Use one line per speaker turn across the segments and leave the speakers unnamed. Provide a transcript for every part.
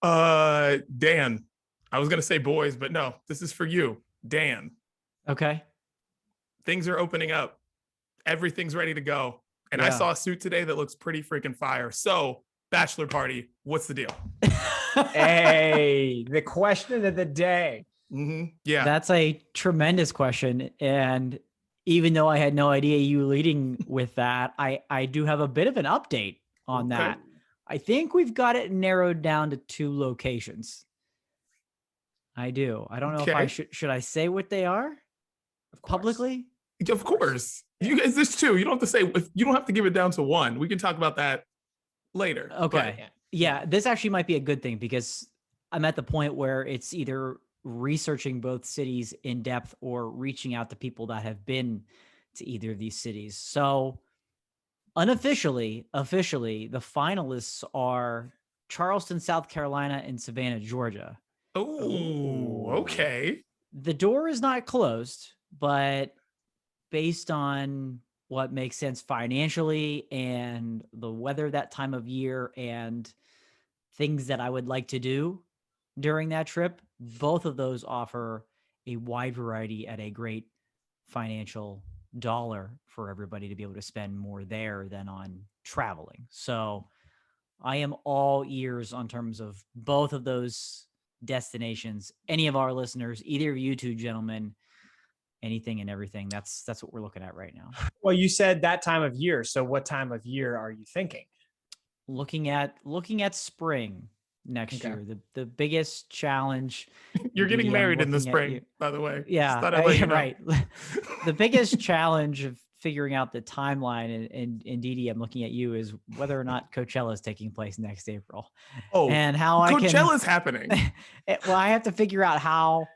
Dan. I was gonna say boys, but no, this is for you, Dan.
Okay.
Things are opening up. Everything's ready to go. And I
Yeah.
saw a suit today that looks pretty freaking fire. So, bachelor party, what's the deal?
Hey, the question of the day.
Yeah.
That's a tremendous question. And even though I had no idea you leading with that, I do have a bit of an update on that. I think we've got it narrowed down to 2 locations. I do. I don't know if I should I say what they are publicly?
Of course. You guys, this too. You don't have to say, you don't have to give it down to 1. We can talk about that later.
Okay.
But,
yeah, this actually might be a good thing because I'm at the point where it's either researching both cities in depth or reaching out to people that have been to either of these cities. So officially, the finalists are Charleston, South Carolina, and Savannah, Georgia.
Oh, okay.
The door is not closed, but based on what makes sense financially and the weather that time of year and things that I would like to do during that trip, both of those offer a wide variety at a great financial dollar for everybody to be able to spend more there than on traveling. So I am all ears on terms of both of those destinations. Any of our listeners, either of you 2 gentlemen, anything and everything. That's what we're looking at right now.
Well, you said that time of year. So what time of year are you thinking?
Looking at spring next year. The biggest challenge.
You're getting married in the spring, by the way.
Yeah, right. The biggest challenge of figuring out the timeline, and Didi, I'm looking at you, is whether or not Coachella is taking place next April.
Oh,
and how
Coachella's happening.
Well, I have to figure out how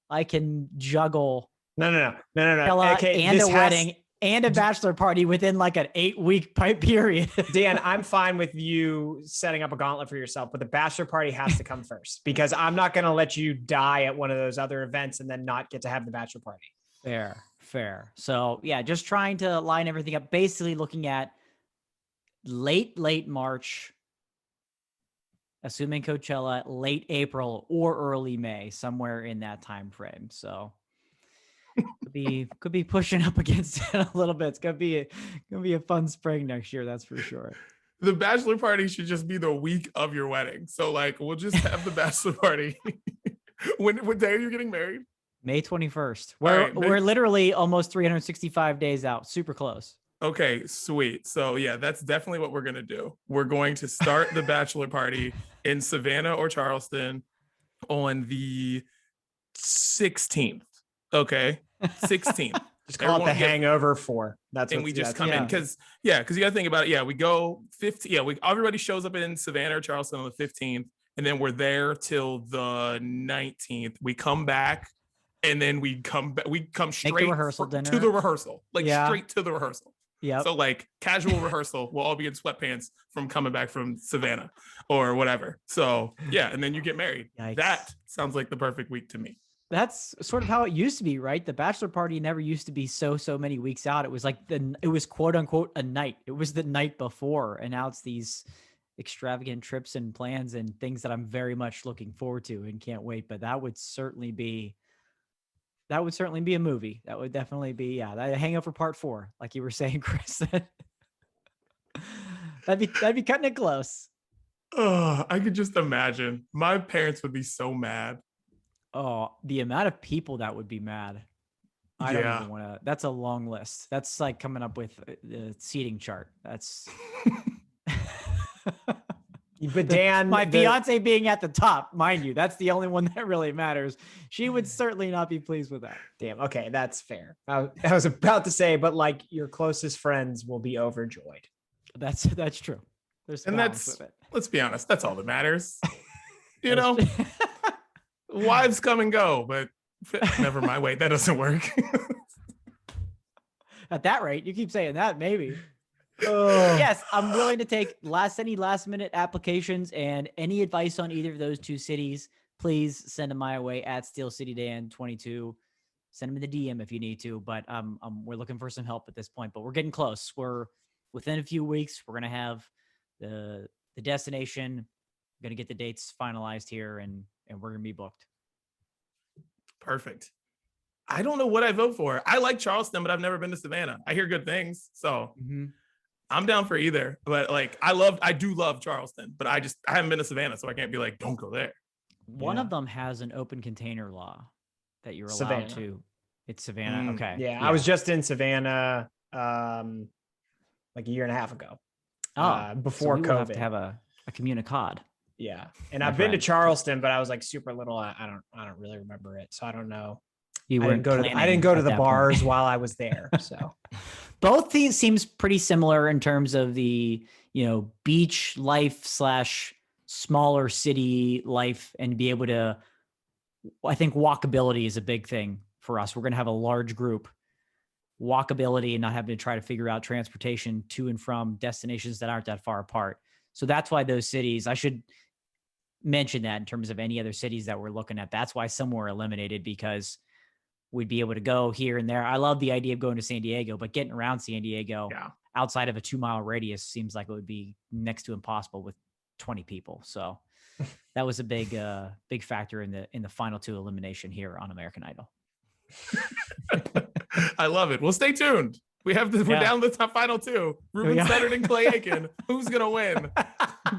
I can juggle.
No.
Okay, and a wedding and a bachelor party within like an 8-week period.
Dan, I'm fine with you setting up a gauntlet for yourself, but the bachelor party has to come first because I'm not going to let you die at one of those other events and then not get to have the bachelor party.
Fair. So yeah, just trying to line everything up, basically looking at late March, assuming Coachella, late April or early May, somewhere in that time frame. So could be pushing up against it a little bit. It's gonna be a fun spring next year, that's for sure.
The bachelor party should just be the week of your wedding. So like, we'll just have the bachelor party. What day are you getting married?
May 21st. We're literally almost 365 days out. Super close.
Okay, sweet. So yeah, that's definitely what we're going to do. We're going to start the bachelor party in Savannah or Charleston on the 16th. Okay, 16th.
Just call it the hangover 4. That's
and we just come in because you got to think about it. Yeah, we go 15. Yeah, everybody shows up in Savannah or Charleston on the 15th, and then we're there till the 19th. We come back. And then we come straight to the rehearsal, straight to the rehearsal.
Yeah.
So like casual rehearsal, we'll all be in sweatpants from coming back from Savannah or whatever. So yeah, and then you get married.
Yikes.
That sounds like the perfect week to me.
That's sort of how it used to be, right? The bachelor party never used to be so many weeks out. It was like it was quote unquote a night. It was the night before, and now it's these extravagant trips and plans and things that I'm very much looking forward to and can't wait. But that would certainly be a movie. That would definitely be, that Hangover Part 4, like you were saying, Chris. that'd be cutting it close.
Oh, I could just imagine. My parents would be so mad.
Oh, the amount of people that would be mad. I don't even want to. That's a long list. That's like coming up with the seating chart. That's.
But Dan,
my fiance being at the top, mind you, that's the only one that really matters. She would certainly not be pleased with that.
Damn. Okay, that's fair. I was about to say, but like your closest friends will be overjoyed.
That's true. There's
let's be honest, that's all that matters. You know, wives come and go, but never mind. Wait, that doesn't work.
At that rate, you keep saying that, maybe. Yes, I'm willing to take any last minute applications and any advice on either of those 2 cities. Please send them my way at SteelCityDan22. Send them in the DM if you need to. But we're looking for some help at this point. But we're getting close. We're within a few weeks. We're gonna have the destination, going to get the dates finalized here, and we're going to be booked.
Perfect. I don't know what I vote for. I like Charleston, but I've never been to Savannah. I hear good things, so I'm down for either. But like, I do love Charleston, but I haven't been to Savannah, so I can't be like, don't go there.
One of them has an open container law that you're allowed
Savannah.
to. It's Savannah. Okay.
Yeah, I was just in Savannah like a year and a half ago. Before
so we
COVID.
have to have a communicad.
Yeah, and I've been to Charleston, but I was like super little. I don't really remember it, so I don't know. I didn't go to the bars while I was there. So
both these seems pretty similar in terms of the, beach life / smaller city life, and be able to, I think walkability is a big thing for us. We're going to have a large group. Walkability and not having to try to figure out transportation to and from destinations that aren't that far apart. So that's why those cities, I should mention that in terms of any other cities that we're looking at. That's why some were eliminated, because we'd be able to go here and there. I love the idea of going to San Diego, but getting around San Diego outside of a 2-mile radius seems like it would be next to impossible with 20 people. So that was a big factor in the final 2 elimination here on American Idol.
I love it. Well, stay tuned. We're down to the top final 2. Ruben Studdard and Clay Aiken. Who's gonna win?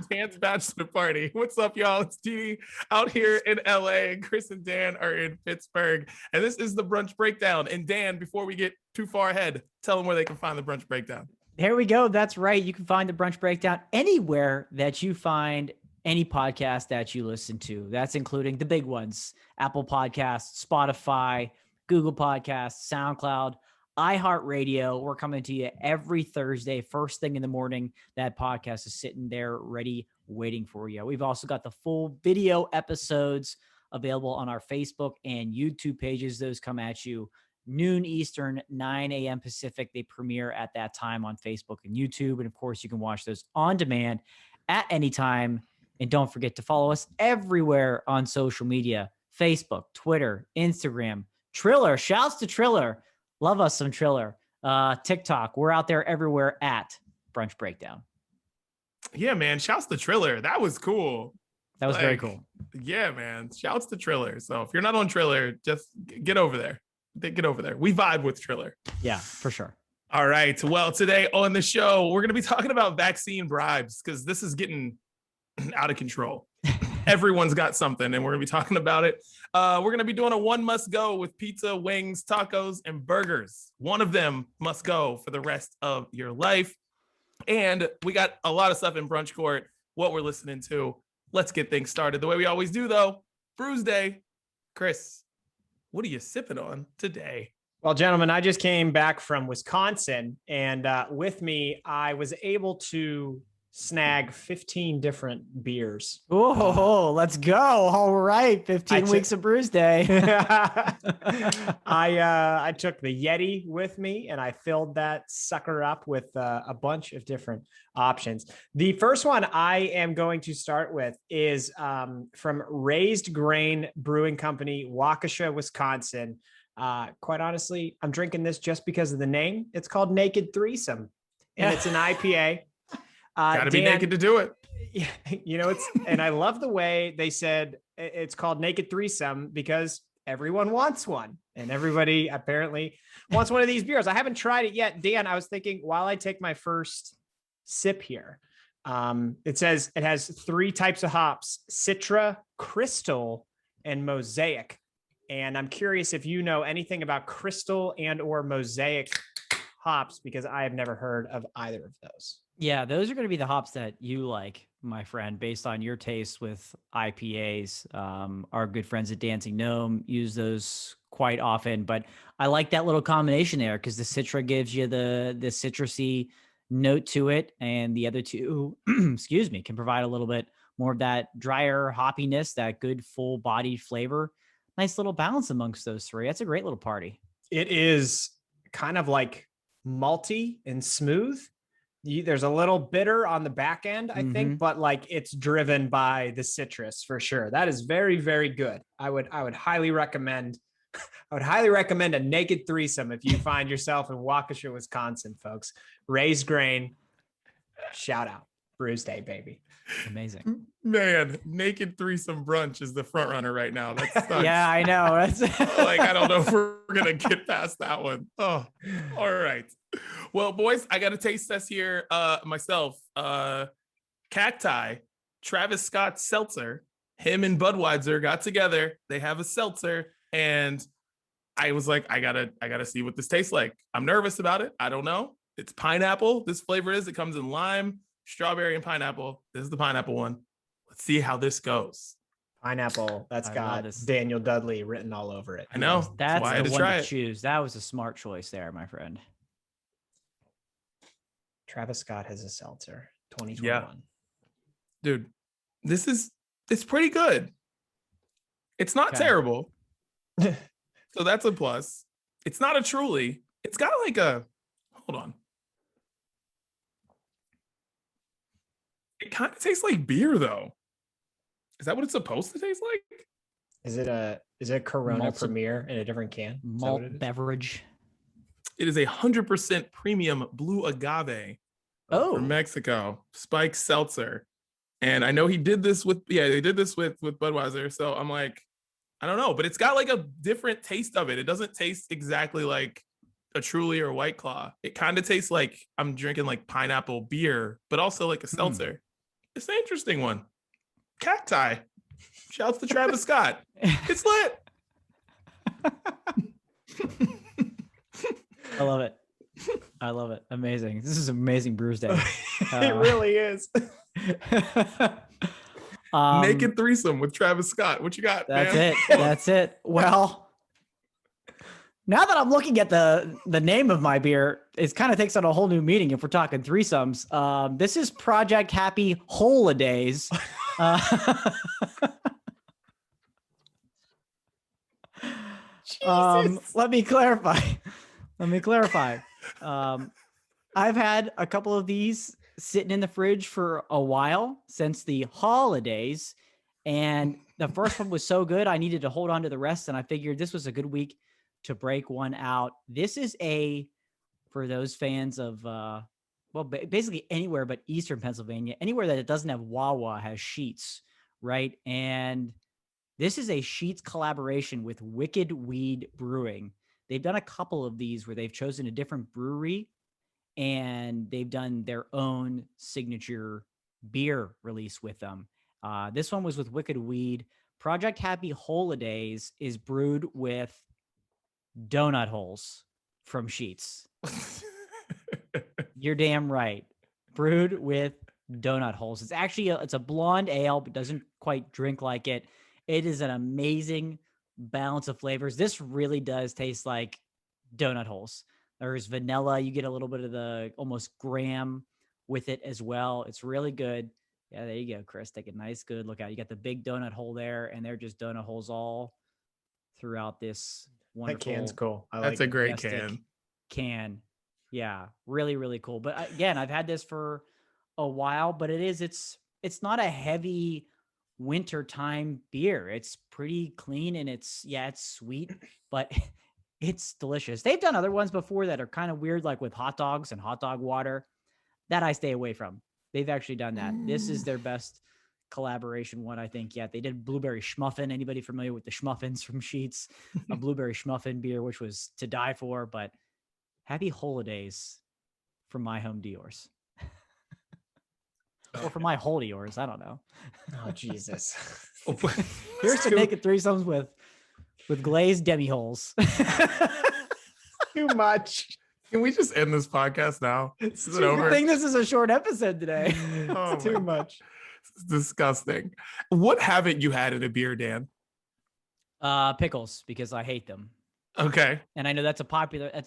Dan's Bachelor Party. What's up, y'all? It's Dee out here in LA, and Chris and Dan are in Pittsburgh. And this is the Brunch Breakdown. And Dan, before we get too far ahead, tell them where they can find the Brunch Breakdown.
Here we go. That's right. You can find the Brunch Breakdown anywhere that you find any podcast that you listen to. That's including the big ones: Apple Podcasts, Spotify, Google Podcasts, SoundCloud, iHeartRadio. We're coming to you every Thursday, first thing in the morning. That podcast is sitting there ready, waiting for you. We've also got the full video episodes available on our Facebook and YouTube pages. Those come at you noon Eastern, 9 a.m. Pacific. They premiere at that time on Facebook and YouTube. And of course, you can watch those on demand at any time. And don't forget to follow us everywhere on social media: Facebook, Twitter, Instagram, Triller. Shouts to Triller. Love us some Triller. TikTok. We're out there everywhere at Brunch Breakdown.
Yeah, man. Shouts to Triller. That was cool.
That was very cool.
Yeah, man. Shouts to Triller. So if you're not on Triller, just get over there. Get over there. We vibe with Triller.
Yeah, for sure.
All right. Well, today on the show, we're going to be talking about vaccine bribes, because this is getting out of control. Everyone's got something, and we're going to be talking about it. We're going to be doing a one must go with pizza, wings, tacos, and burgers. One of them must go for the rest of your life. And we got a lot of stuff in Brunch Court, what we're listening to. Let's get things started the way we always do, though. Brews Day. Chris, what are you sipping on today?
Well, gentlemen, I just came back from Wisconsin, and with me, I was able to snag 15 different beers.
Oh, let's go. All right. 15 weeks of Brews Day.
I took the Yeti with me, and I filled that sucker up with a bunch of different options. The first one I am going to start with is from Raised Grain Brewing Company, Waukesha, Wisconsin. Quite honestly, I'm drinking this just because of the name. It's called Naked Threesome, and it's an IPA.
Gotta be naked to do it.
And I love the way they said it's called Naked Threesome, because everyone wants one, and everybody apparently wants one of these beers. I haven't tried it yet. Dan, I was thinking while I take my first sip here, it says it has 3 types of hops: Citra, Crystal, and Mosaic. And I'm curious if you know anything about Crystal and or Mosaic hops, because I have never heard of either of those.
Yeah, those are going to be the hops that you like, my friend, based on your taste with IPAs. Our good friends at Dancing Gnome use those quite often, but I like that little combination there, because the Citra gives you the citrusy note to it, and the other two, excuse me, can provide a little bit more of that drier hoppiness, that good full bodied flavor. Nice little balance amongst those 3. That's a great little party.
It is kind of like malty and smooth. There's a little bitter on the back end, I think, but like it's driven by the citrus for sure. That is very, very good. I would highly recommend. I would highly recommend a Naked Threesome if you find yourself in Waukesha, Wisconsin, folks. Raised Grain, shout out. Bruce Day, baby.
Amazing.
Man, naked threesome brunch is the front runner right now. That's
Yeah, I know. That's
like, I don't know if we're gonna get past that one. Oh, all right. Well, boys, I got a taste test here myself. Cacti, Travis Scott seltzer. Him and Budweiser got together. They have a seltzer, and I was like, I gotta see what this tastes like. I'm nervous about it. I don't know. It's pineapple. This flavor is. It comes in lime, strawberry, and pineapple. This is the pineapple one. Let's see how this goes.
Pineapple. That's
I love
got
this.
Daniel Dudley written all over it.
I know.
That's
why I had
the
to
one
try
to
it.
choose. That was a smart choice there, my friend.
Travis Scott has a seltzer. 2021.
Dude, it's pretty good. It's not
Okay.
terrible. So that's a plus. It's not a truly. It's got like a, hold on. It kind of tastes like beer though. Is that what it's supposed to taste like?
Is it a Corona
Malted-
Premier in a different can? Is that
Malt
what it is?
beverage.
It is 100% premium blue agave
Oh,
from Mexico, Spike Seltzer. And I know he did this with, they did this with Budweiser. So I'm like, I don't know, but it's got like a different taste of it. It doesn't taste exactly like a Truly or White Claw. It kind of tastes like I'm drinking like pineapple beer, but also like a seltzer. It's an interesting one. Cacti. Shouts to Travis Scott. It's lit.
I love it. I love it. Amazing. This is amazing Brews Day.
It really is.
Naked threesome with Travis Scott. What you got,
That's
man?
it. That's it. Well, now that I'm looking at the name of my beer, it kind of takes on a whole new meaning if we're talking threesomes. This is Project Happy Holidays. Let me clarify. I've had a couple of these sitting in the fridge for a while since the holidays, and the first one was so good I needed to hold on to the rest, and I figured this was a good week to break one out. This is for those fans of basically anywhere but Eastern Pennsylvania, anywhere that it doesn't have Wawa has Sheets, right? And this is a Sheets collaboration with Wicked Weed Brewing. They've done a couple of these where they've chosen a different brewery and they've done their own signature beer release with them. This one was with Wicked Weed. Project Happy Holidays is brewed with donut holes from Sheets. You're damn right. Brewed with donut holes. It's actually it's a blonde ale, but doesn't quite drink like it. It is an amazing balance of flavors. This really does taste like donut holes. There's vanilla. You get a little bit of the almost graham with it as well. It's really good. Yeah, there you go, Chris. Take a nice good look at it. You got the big donut hole there, and they're just donut holes all throughout this
That
wonderful.
can's cool. I
That's
like
a great
majestic
can.
Yeah, really, really cool. But again, I've had this for a while, but it's not a heavy wintertime beer. It's pretty clean and it's sweet, but it's delicious. They've done other ones before that are kind of weird, like with hot dogs and hot dog water, that I stay away from. They've actually done that. This is their best collaboration one, I think. Yeah, they did blueberry schmuffin. Anybody familiar with the schmuffins from Sheets? A blueberry schmuffin beer, which was to die for. But happy holidays from my home to yours. Or from my hole to yours. I don't know.
Oh, Jesus.
Here's to naked threesomes with glazed demi holes.
Too much.
Can we just end this podcast now?
It's
Is it
too
over?
I think this is a short episode today.
Oh
It's too
my-
much.
This is disgusting. What haven't you had in a beer, Dan?
Pickles, because I hate them.
Okay.
And I know that's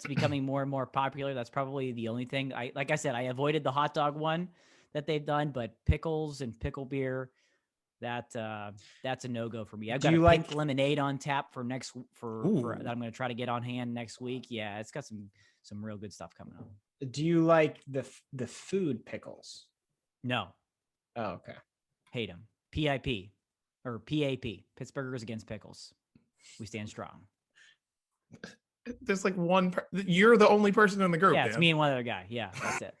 becoming more and more popular. That's probably the only thing. Like I said, I avoided the hot dog one that they've done, but pickles and pickle beer, that's a no-go for me. I've got
Do
a
you
pink
like-
lemonade on tap for
Ooh.
that I'm going to try to get on hand next week. Yeah, it's got some real good stuff coming up.
Do you like the food pickles?
No,
Oh, okay.
hate them. PIP or PAP, Pittsburghers Against Pickles. We stand strong.
There's like one. You're the only person in the group.
Yeah, it's
Dan.
me and one other guy. Yeah, that's it.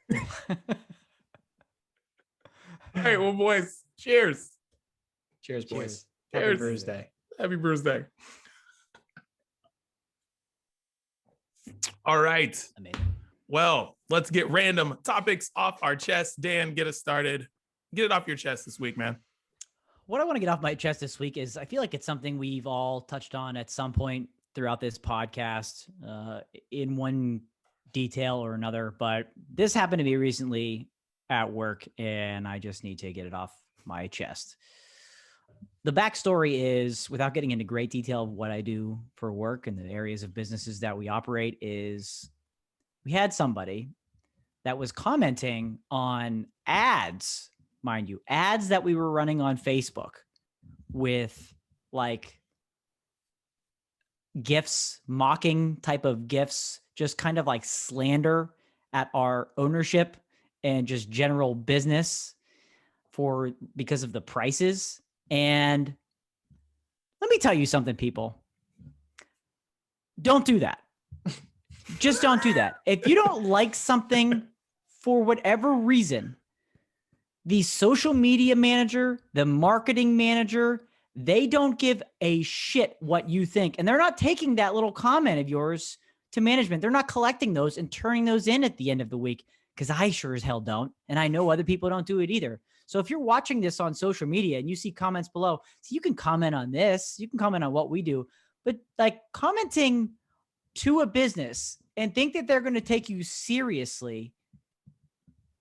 right, well, boys, cheers.
Cheers, boys.
Cheers.
Happy Brews Day.
Happy Brews Day. All right.
Amazing.
Well, let's get random topics off our chest. Dan, get us started. Get it off your chest this week, man.
What I want to get off my chest this week is I feel like it's something we've all touched on at some point throughout this podcast in one detail or another, but this happened to me recently at work and I just need to get it off my chest. The backstory is, without getting into great detail of what I do for work and the areas of businesses that we operate, is we had somebody that was commenting on ads, mind you, ads that we were running on Facebook with like gifs, mocking type of gifs, just kind of like slander at our ownership and just general business because of the prices. And let me tell you something, people. Don't do that. Just don't do that. If you don't like something for whatever reason, the social media manager, the marketing manager, they don't give a shit what you think. And they're not taking that little comment of yours to management. They're not collecting those and turning those in at the end of the week, because I sure as hell don't. And I know other people don't do it either. So if you're watching this on social media and you see comments below, so you can comment on this, you can comment on what we do, but like commenting to a business and think that they're going to take you seriously,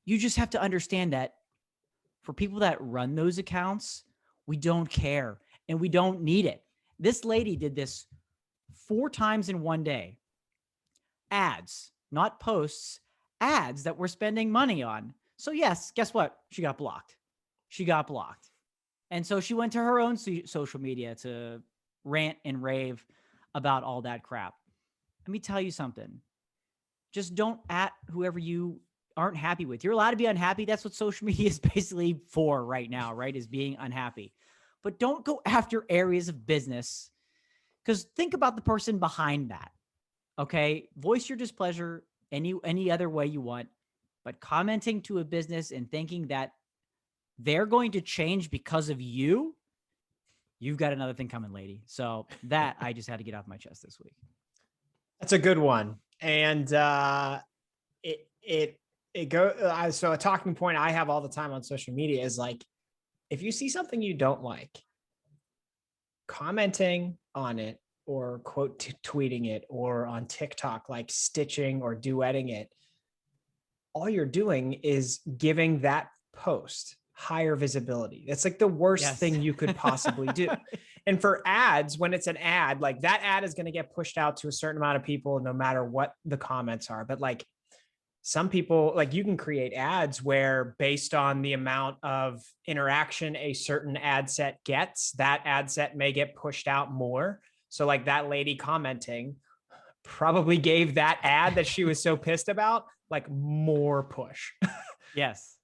you just have to understand that for people that run those accounts, we don't care and we don't need it. This lady did this 4 times in one day. Ads, not posts, ads that we're spending money on. So yes, guess what? She got blocked. She got blocked. And so she went to her own social media to rant and rave about all that crap. Let me tell you something. Just don't at whoever you aren't happy with. You're allowed to be unhappy. That's what social media is basically for right now, right? Is being unhappy. But don't go after areas of business, because think about the person behind that. Okay? Voice your displeasure any other way you want, but commenting to a business and thinking that they're going to change because of you, you've got another thing coming, lady. So that I just had to get off my chest this week.
That's a good one. And so a talking point I have all the time on social media is like, if you see something you don't like, commenting on it or quote tweeting it or on TikTok, like stitching or duetting it, all you're doing is giving that post higher visibility. That's like the worst thing you could possibly do. And for ads, when it's an ad, like that ad is going to get pushed out to a certain amount of people, no matter what the comments are. But like some people, like you can create ads where based on the amount of interaction a certain ad set gets, that ad set may get pushed out more. So like that lady commenting probably gave that ad that she was so pissed about, like more push.
Yes.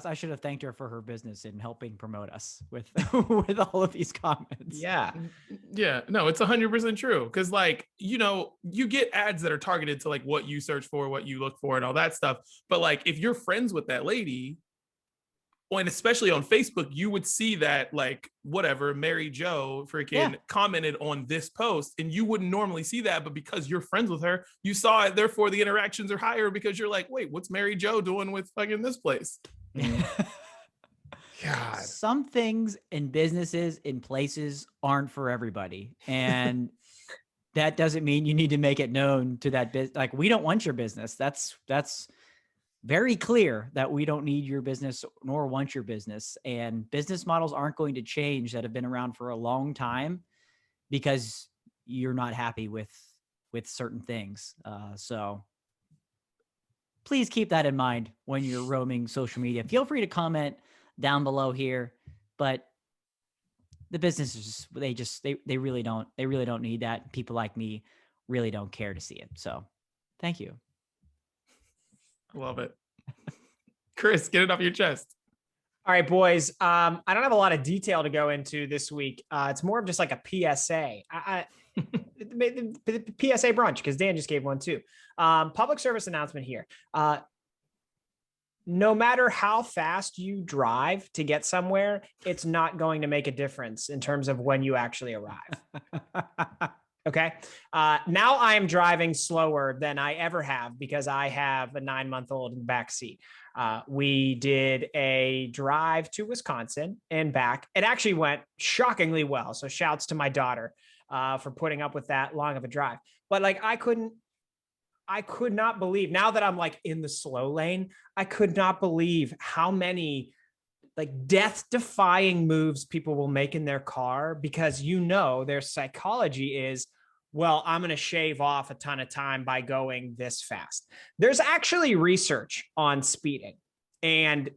I should have thanked her for her business in helping promote us with, with all of these comments.
Yeah.
No, it's 100% true. Cause like, you get ads that are targeted to like what you search for, what you look for and all that stuff. But like, if you're friends with that lady, and especially on Facebook, you would see that like whatever Mary Jo freaking commented on this post, and you wouldn't normally see that, but because you're friends with her, you saw it. Therefore, the interactions are higher because you're like, wait, what's Mary Jo doing with fucking this place?
God. Some things in businesses, in places, aren't for everybody, and that doesn't mean you need to make it known to that business. Like, we don't want your business. That's very clear that we don't need your business nor want your business. And business models aren't going to change that have been around for a long time because you're not happy with certain things. So please keep that in mind when you're roaming social media. Feel free to comment down below here, but the businesses, they really don't need that. People like me really don't care to see it. So thank you.
Love it. Chris, get it off your chest.
All right, boys. I don't have a lot of detail to go into this week. It's more of just like a PSA. The PSA brunch, because Dan just gave one too. Public service announcement here. no matter how fast you drive to get somewhere, it's not going to make a difference in terms of when you actually arrive. Okay. Now I am driving slower than I ever have because I have a 9-month-old in the back seat. We did a drive to Wisconsin and back. It actually went shockingly well. So shouts to my daughter for putting up with that long of a drive. But like, I could not believe, now that I'm like in the slow lane, I could not believe how many like death-defying moves people will make in their car because their psychology is, well, I'm going to shave off a ton of time by going this fast. There's actually research on speeding. And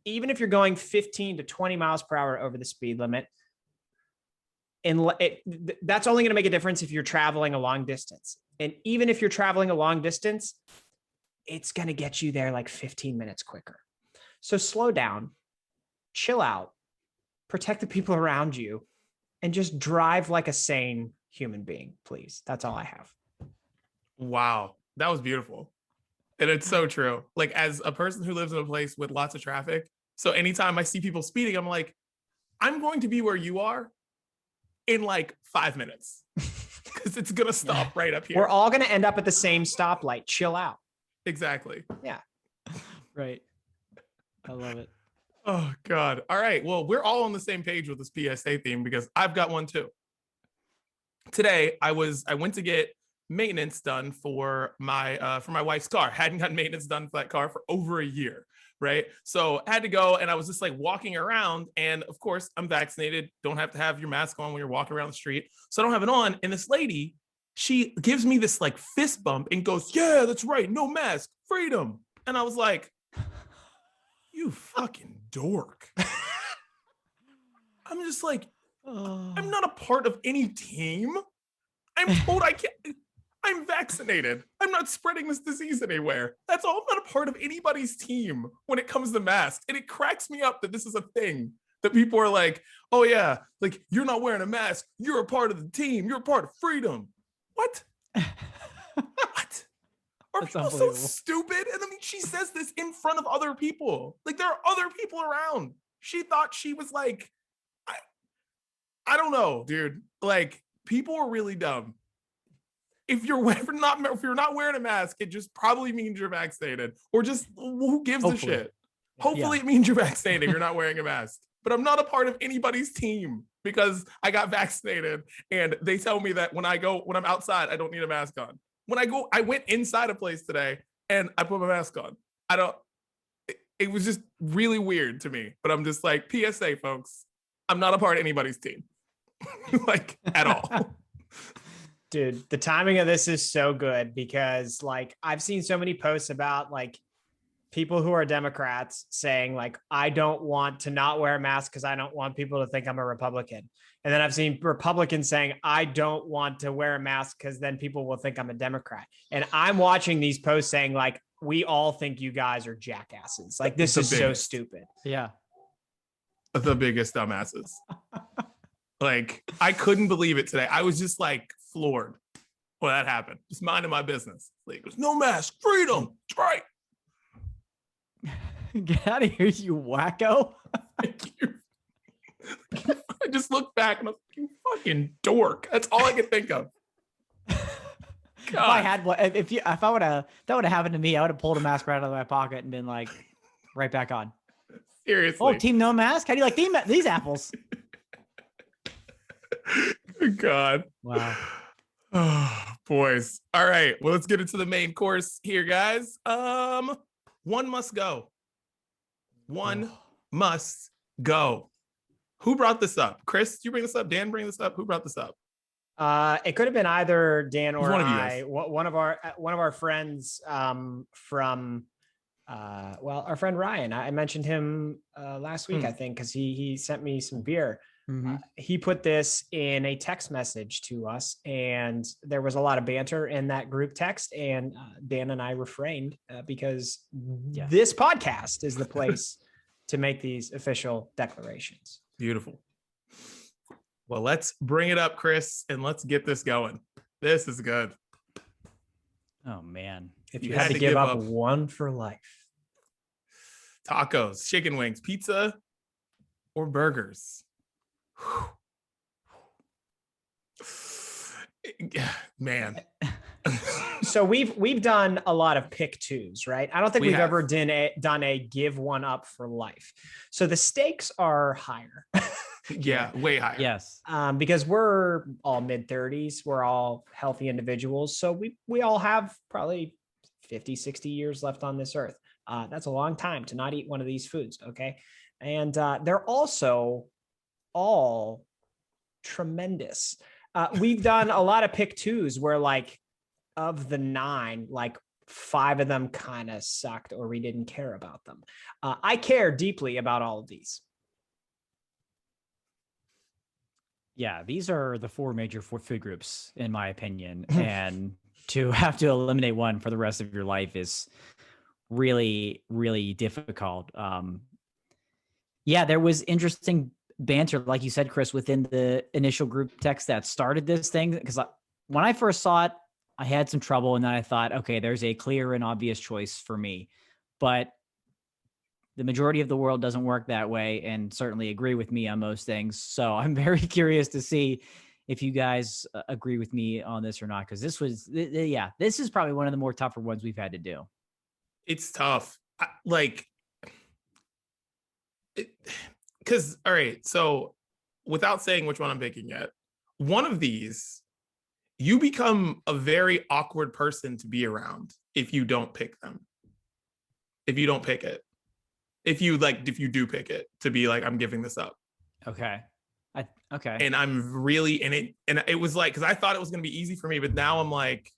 even if you're going 15 to 20 miles per hour over the speed limit, that's only going to make a difference if you're traveling a long distance. And even if you're traveling a long distance, it's going to get you there like 15 minutes quicker. So slow down, chill out, protect the people around you, and just drive like a sane human being, please. That's all I have.
Wow, that was beautiful. And it's so true. Like, as a person who lives in a place with lots of traffic, so anytime I see people speeding, I'm like, I'm going to be where you are in like 5 minutes because it's going to stop right up here.
We're all going to end up at the same stoplight. Chill out.
Exactly.
Yeah.
Right. I love it.
Oh, God. All right. Well, we're all on the same page with this PSA theme because I've got one too. Today, I went to get maintenance done for my wife's car. Hadn't gotten maintenance done for that car for over a year, right? So I had to go, and I was just like walking around, and of course I'm vaccinated. Don't have to have your mask on when you're walking around the street, so I don't have it on. And this lady, she gives me this like fist bump and goes, "Yeah, that's right, no mask, freedom." And I was like, "You fucking dork." I'm just like, I'm not a part of any team. I'm told I can't. I'm vaccinated. I'm not spreading this disease anywhere. That's all. I'm not a part of anybody's team when it comes to masks. And it cracks me up that this is a thing that people are like, oh yeah, like you're not wearing a mask. You're a part of the team. You're a part of freedom. What? What? Are
That's
people so stupid? And I mean, she says this in front of other people. Like there are other people around. She thought she was like, I don't know, dude. Like people are really dumb. If you're not wearing a mask, it just probably means you're vaccinated, or just who gives a shit? Hopefully, it means you're vaccinated. If you're not wearing a mask. But I'm not a part of anybody's team because I got vaccinated, and they tell me that when I'm outside, I don't need a mask on. I went inside a place today and I put my mask on. It was just really weird to me. But I'm just like, PSA, folks, I'm not a part of anybody's team, like at all.
Dude, the timing of this is so good because like I've seen so many posts about like people who are Democrats saying like, I don't want to not wear a mask because I don't want people to think I'm a Republican. And then I've seen Republicans saying, I don't want to wear a mask because then people will think I'm a Democrat. And I'm watching these posts saying like, we all think you guys are jackasses. Like this is so stupid.
Yeah.
The biggest dumbasses. Like I couldn't believe it today. I was just like floored when that happened. Just minding my business. Like there's no mask, freedom. That's right.
Get out of here, you wacko.
Thank you. I just looked back and I was like, you fucking dork. That's all I could think of.
If I had one, if I would have, that would have happened to me, I would have pulled a mask right out of my pocket and been like, right back on.
Seriously.
Oh, team no mask? How do you like these apples?
Good God.
Wow.
Oh, boys. All right. Well, let's get into the main course here, guys. One must go. One must go. Who brought this up? Chris, did you bring this up? Dan bring this up? Who brought this up?
It could have been either Dan or
one of you
I.
guys.
One of our friends from our friend Ryan. I mentioned him last week, I think, because he sent me some beer.
Mm-hmm.
He put this in a text message to us, and there was a lot of banter in that group text. And Dan and I refrained because this podcast is the place to make these official declarations.
Beautiful. Well, let's bring it up, Chris, and let's get this going. This is good.
Oh man.
If you had to give up one for life.
Tacos, chicken wings, pizza, or burgers? Man.
So we've done a lot of pick twos, right? I don't think
We
we've
have.
ever done a give one up for life. So the stakes are higher.
Yeah, way higher.
Yes.
Because we're all mid-30s, we're all healthy individuals. So we all have probably 50, 60 years left on this earth. That's a long time to not eat one of these foods, okay? And they're also all tremendous. We've done a lot of pick twos where, like, of the 9, like 5 of them kind of sucked or we didn't care about them. I care deeply about all of these.
Yeah, these are the 4 major food groups, in my opinion. And to have to eliminate one for the rest of your life is really, really difficult. Yeah, there was interesting banter, like you said, Chris, within the initial group text that started this thing. Because when I first saw it, I had some trouble, and then I thought, okay, there's a clear and obvious choice for me. But the majority of the world doesn't work that way, and certainly agree with me on most things. So I'm very curious to see if you guys agree with me on this or not, because this was, yeah, this is probably one of the more tougher ones we've had to do.
It's tough. Because, all right, so without saying which one I'm picking yet, one of these, you become a very awkward person to be around if you don't pick them. If you don't pick it. If you do pick it, to be like, I'm giving this up.
Okay. Okay.
And I'm really and it was like, because I thought it was going to be easy for me, but now I'm like,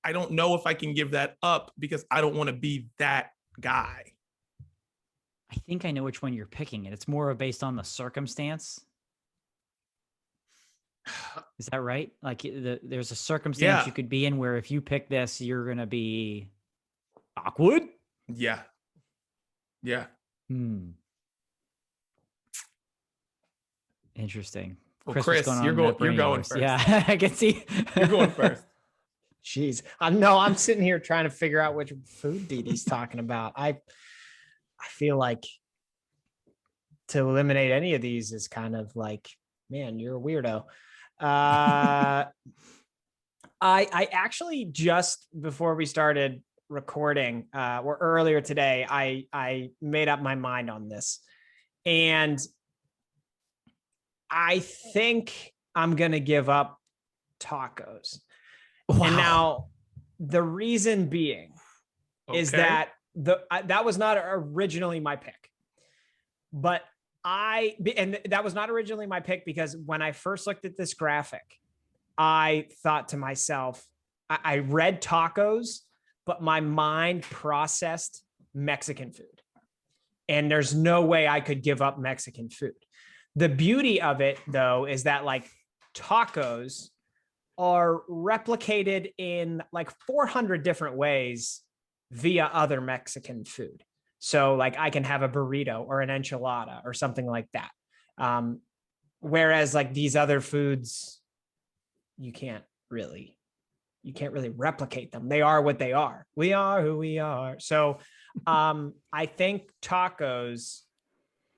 I don't know if I can give that up because I don't want to be that guy.
I think I know which one you're picking, and it's more based on the circumstance. Is that right? Like there's a circumstance you could be in where if you pick this, you're going to be awkward.
Yeah. Yeah.
Interesting.
Well, Chris, you're going first.
Yeah, I can see.
You're going first.
Jeez. I'm sitting here trying to figure out which food Didi's talking about. I feel like to eliminate any of these is kind of like, man, you're a weirdo. I actually, just before we started recording, or earlier today, I made up my mind on this, and I think I'm gonna give up tacos. Wow. And now the reason being is that that was not originally my pick, but that was not originally my pick because when I first looked at this graphic, I thought to myself, I read tacos, but my mind processed Mexican food. And there's no way I could give up Mexican food. The beauty of it, though, is that like tacos are replicated in like 400 different ways via other Mexican food. So like I can have a burrito or an enchilada or something like that. Whereas like these other foods, you can't really replicate them. They are what they are. We are who we are. So I think tacos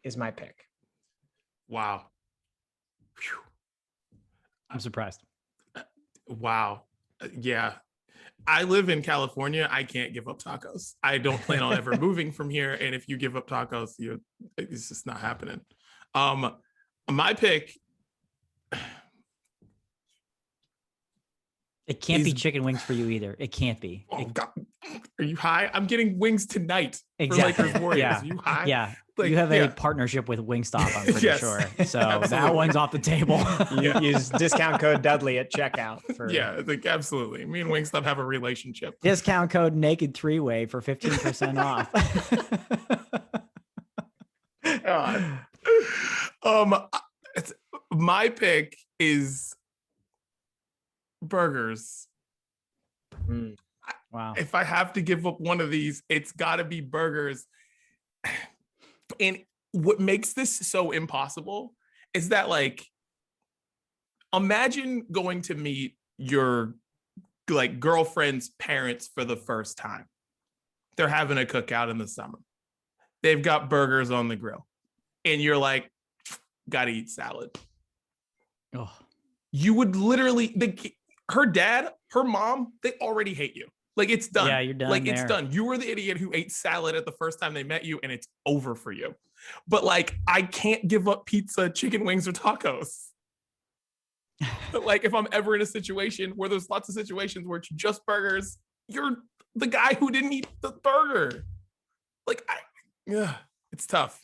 is my pick.
Wow. Whew.
I'm surprised.
Wow. Yeah. I live in California. I can't give up tacos. I don't plan on ever moving from here. And if you give up tacos, it's just not happening. My pick.
It can't be chicken wings for you either. It can't be.
Oh God. Are you high? I'm getting wings tonight.
Exactly.
For Lakers Warriors.
Yeah.
Are you high?
Yeah.
Like,
you have a partnership with Wingstop, I'm pretty
Yes.
sure. So
Absolutely.
that one's off the table.
You use discount code Dudley at checkout.
Yeah, like absolutely. Me and Wingstop have a relationship.
Discount code Naked 3-Way for 15% off.
My pick is burgers.
Wow.
If I have to give up one of these, it's got to be burgers. And what makes this so impossible is that, like, imagine going to meet your like girlfriend's parents for the first time. They're having a cookout in the summer. they've got burgers on the grill, and you're like, gotta eat salad.
Oh,
You would literally, her dad, her mom, they already hate you. Like, it's done.
yeah, you're done.
Like, it's
there.
done. You were the idiot who ate salad at the first time they met you, and it's over for you. But like, I can't give up pizza, chicken wings, or tacos. But like, if I'm ever in a situation where there's lots of situations where it's just burgers, you're the guy who didn't eat the burger. Like, yeah, it's tough.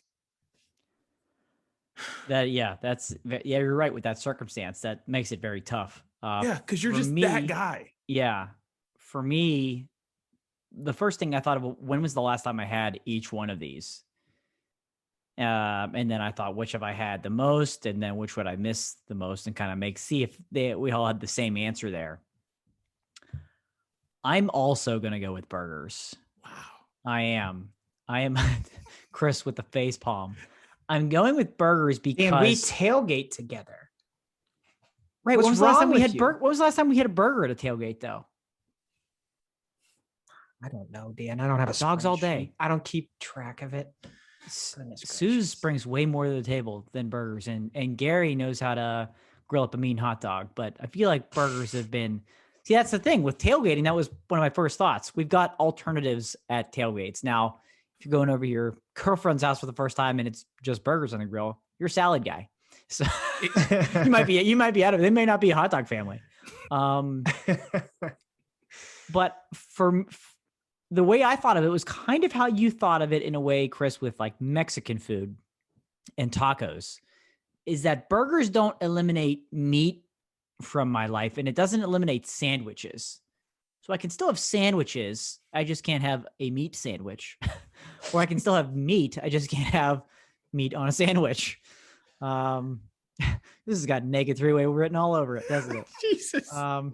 You're right with that circumstance. That makes it very tough.
Yeah, because you're just that guy.
Yeah. For me, the first thing I thought of, when was the last time I had each one of these? And then I thought, which have I had the most? And then which would I miss the most? And kind of see if we all had the same answer there. I'm also going to go with burgers.
Wow.
I am Chris with the face palm. I'm going with burgers because
we tailgate together.
Right.
What's
when was the last
wrong
time we
with
had
you?
When was the last time we had a burger at a tailgate though?
I don't know, Dan. I don't have a
Dogs all
spreadsheet.
day.
I don't keep track of it.
Suze brings way more to the table than burgers, and Gary knows how to grill up a mean hot dog. But I feel like burgers have been. See, that's the thing with tailgating. That was one of my first thoughts. We've got alternatives at tailgates now. If you're going over to your girlfriend's house for the first time and it's just burgers on the grill, you're a salad guy. So you might be out of it. They may not be a hot dog family. But for the way I thought of it was kind of how you thought of it in a way, Chris, with like Mexican food and tacos, is that burgers don't eliminate meat from my life, and it doesn't eliminate sandwiches. So I can still have sandwiches. I just can't have a meat sandwich. Or I can still have meat. I just can't have meat on a sandwich. This has got naked three-way written all over it, doesn't it?
Jesus.
You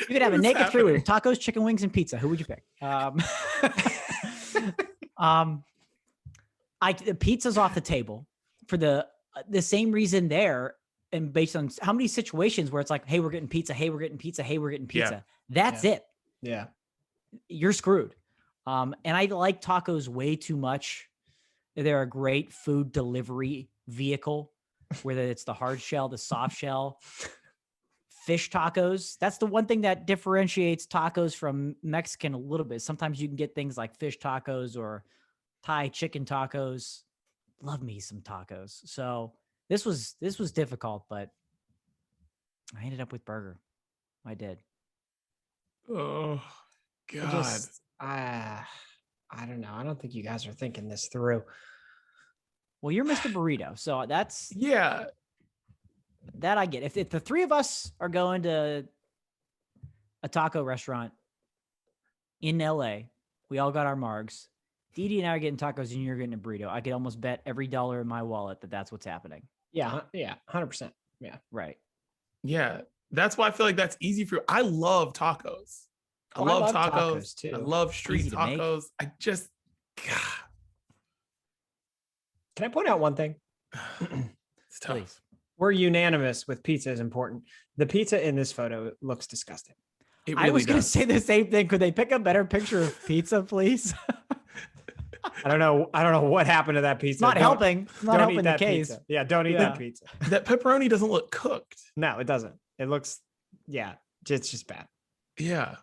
could have a naked three-way with tacos, chicken wings, and pizza. Who would you pick? The pizza's off the table for the same reason there, and based on how many situations where it's like, hey, we're getting pizza, hey, we're getting pizza, hey, we're getting pizza. That's it.
Yeah.
You're screwed. And I like tacos way too much. They're a great food delivery vehicle, whether it's the hard shell, the soft shell. Fish tacos. That's the one thing that differentiates tacos from Mexican a little bit. Sometimes you can get things like fish tacos or Thai chicken tacos. Love me some tacos. So this was difficult, but I ended up with burger. I did.
Oh God.
I don't know. I don't think you guys are thinking this through.
Well, you're Mr. Burrito, so that's that I get. If the three of us are going to a taco restaurant in LA, we all got our margs. Didi and I are getting tacos and you're getting a burrito. I could almost bet every dollar in my wallet that that's what's happening.
Yeah. 100%. Yeah.
Right.
Yeah. That's why I feel like that's easy for you. I love tacos. I love tacos
too.
I love street
Easy to make.
tacos. I just, God.
Can I point out one thing?
It's tough.
Please.
We're unanimous with pizza is important. The pizza in this photo looks disgusting.
It
I
really
was going to
does.
say the same thing. Could they pick a better picture of pizza, please?
I don't know what happened to that pizza.
It's not helping. It's not
don't
helping
eat
the
that
case.
pizza. Yeah, don't eat
Yeah.
that pizza.
That pepperoni doesn't look cooked.
No, it doesn't. It looks, it's just bad.
Yeah.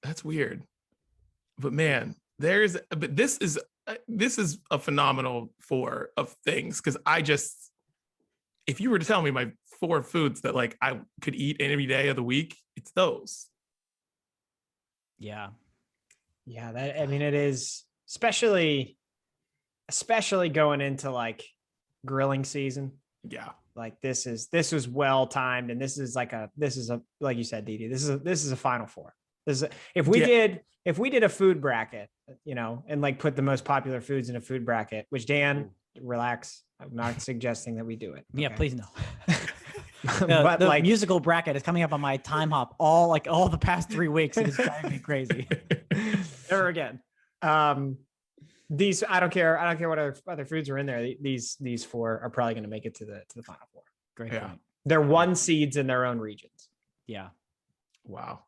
That's weird. But man, this is a phenomenal four of things. Cause if you were to tell me my four foods that like I could eat every day of the week, it's those.
Yeah.
Yeah, it is especially going into like grilling season.
Yeah.
Like this was well timed, and this is like you said, Didi, this is a final four. If we did a food bracket, and like put the most popular foods in a food bracket, which Dan, relax. I'm not suggesting that we do it.
Yeah,
okay?
please no.
But
the
like
musical bracket is coming up on my time hop all the past 3 weeks. It is driving me crazy. Never again.
These I don't care what other foods are in there. These four are probably going to make it to the final four.
Great
Yeah.
point.
They're one seeds in their own regions.
Yeah.
Wow.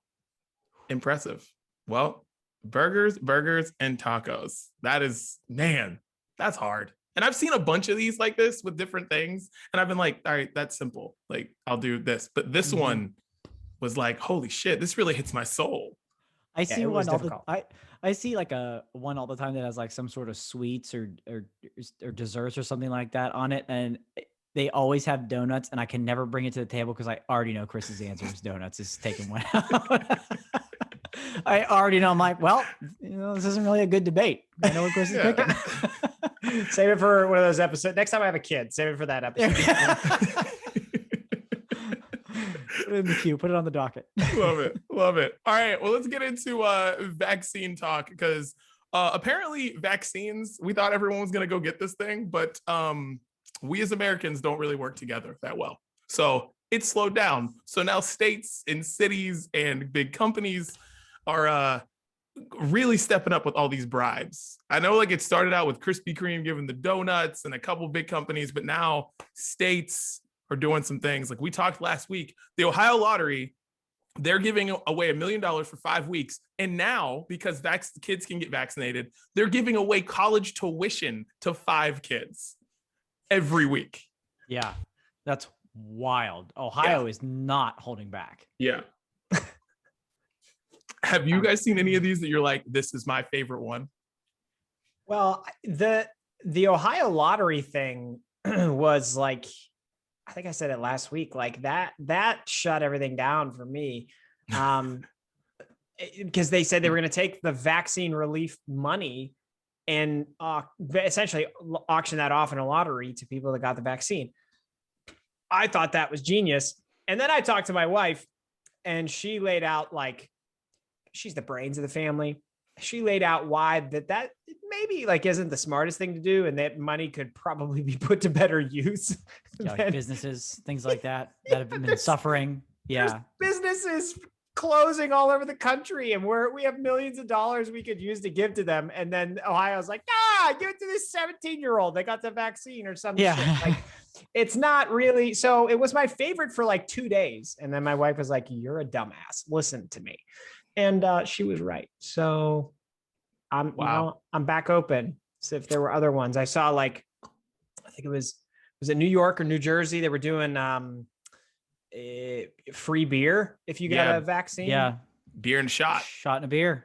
Impressive. Well, burgers, and tacos. That is, man, that's hard. And I've seen a bunch of these like this with different things. And I've been like, all right, that's simple. Like, I'll do this. But this one was like, holy shit, this really hits my soul.
I see
it was
one all
difficult.
I see like a one all the time that has like some sort of sweets or desserts or something like that on it, and they always have donuts, and I can never bring it to the table because I already know Chris's answer is donuts. Is taking one out. I already know. I'm like, well, this isn't really a good debate. I know what Chris is picking.
Save it for one of those episodes. Next time I have a kid, save it for that episode.
Put it in the queue. Put it on the docket.
Love it. Love it. All right. Well, let's get into vaccine talk, because apparently vaccines, we thought everyone was going to go get this thing, but we as Americans don't really work together that well. So it's slowed down. So now states and cities and big companies are really stepping up with all these bribes. I know like it started out with Krispy Kreme giving the donuts and a couple big companies, but now states are doing some things. Like we talked last week, the Ohio lottery, they're giving away $1 million for 5 weeks. And now, because kids can get vaccinated, they're giving away college tuition to 5 kids every week.
Yeah, that's wild. Ohio is not holding back.
Yeah. Have you guys seen any of these that you're like, this is my favorite one?
Well, the Ohio lottery thing was like, I think I said it last week, like that shut everything down for me. Because they said they were going to take the vaccine relief money and essentially auction that off in a lottery to people that got the vaccine. I thought that was genius. And then I talked to my wife, and she laid out, like, she's the brains of the family. She laid out why that maybe like isn't the smartest thing to do, and that money could probably be put to better use.
Yeah, like businesses, things like that have been suffering. Yeah,
businesses closing all over the country, and we have millions of dollars we could use to give to them. And then Ohio's like, give it to this 17-year-old. They got the vaccine or something.
Yeah.
Like, it's not really. So it was my favorite for like 2 days. And then my wife was like, you're a dumbass. Listen to me. And she was right. So I'm back open. So if there were other ones, I saw like, I think it was it New York or New Jersey? They were doing free beer if you got a vaccine.
Yeah.
Beer and shot
in a beer.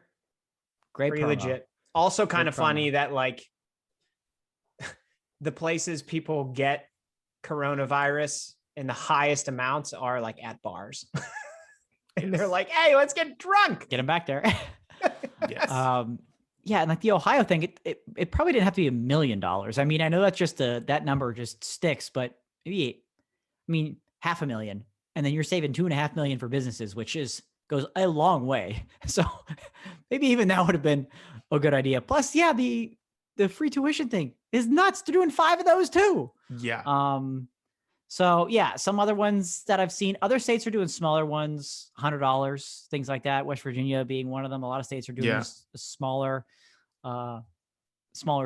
Great.
Pretty legit. Also kind of funny that like the places people get coronavirus in the highest amounts are like at bars. And they're like, hey, let's get drunk.
Get them back there.
Yes.
Yeah. And like the Ohio thing, it probably didn't have to be $1 million. I mean, I know that's just that number just sticks, but maybe, $500,000. And then you're saving $2.5 million for businesses, which goes a long way. So maybe even that would have been a good idea. Plus, yeah, the free tuition thing is nuts. They're doing 5 of those too.
Yeah.
So yeah, some other ones that I've seen, other states are doing smaller ones, $100, things like that. West Virginia being one of them. A lot of states are doing smaller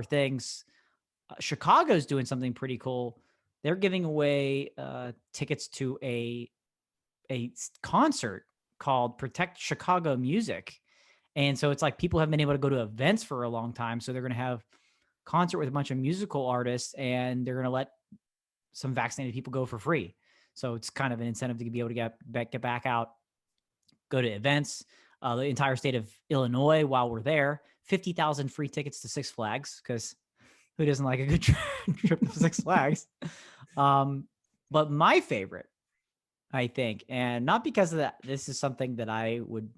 things. Chicago's doing something pretty cool. They're giving away tickets to a concert called Protect Chicago Music. And so it's like people haven't been able to go to events for a long time. So they're going to have concert with a bunch of musical artists, and they're going to let some vaccinated people go for free. So it's kind of an incentive to be able to get back out, go to events. The entire state of Illinois, while we're there, 50,000 free tickets to Six Flags, because who doesn't like a good trip to Six Flags? But my favorite, I think, and not because of that, this is something that I would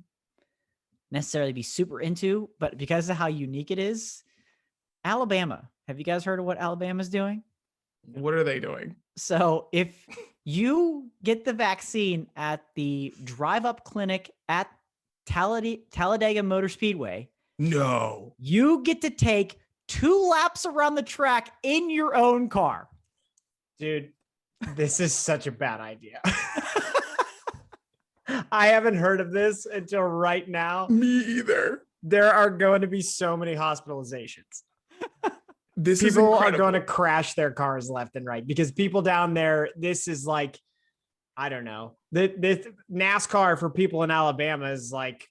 necessarily be super into, but because of how unique it is, Alabama. Have you guys heard of what Alabama's doing?
What are they doing?
So if you get the vaccine at the drive-up clinic at Talladega Motor Speedway,
no,
you get to take 2 laps around the track in your own car.
Dude, this is such a bad idea. I haven't heard of this until right now.
Me either.
There are going to be so many hospitalizations.
People
are going to crash their cars left and right because people down there, this is like, I don't know. The NASCAR for people in Alabama is like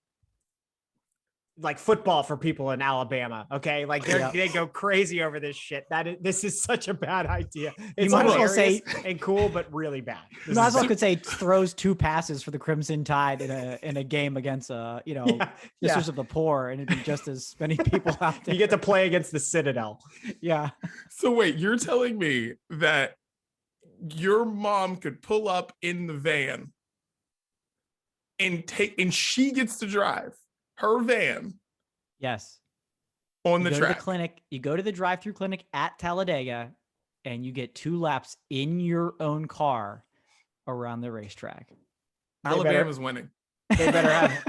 like football for people in Alabama. Okay. Like they go crazy over this shit. This is such a bad idea. It's
might as well say
and cool, but really bad.
You might as well could say throws 2 passes for the Crimson Tide in a game against Sisters of the Poor, and it'd be just as many people out there.
You get to play against the Citadel.
Yeah.
So wait, you're telling me that your mom could pull up in the van and she gets to drive her van.
Yes.
On the
track.
track.
To the clinic, you go to the drive-through clinic at Talladega, and you get 2 laps in your own car around the racetrack.
Alabama's winning.
They better have.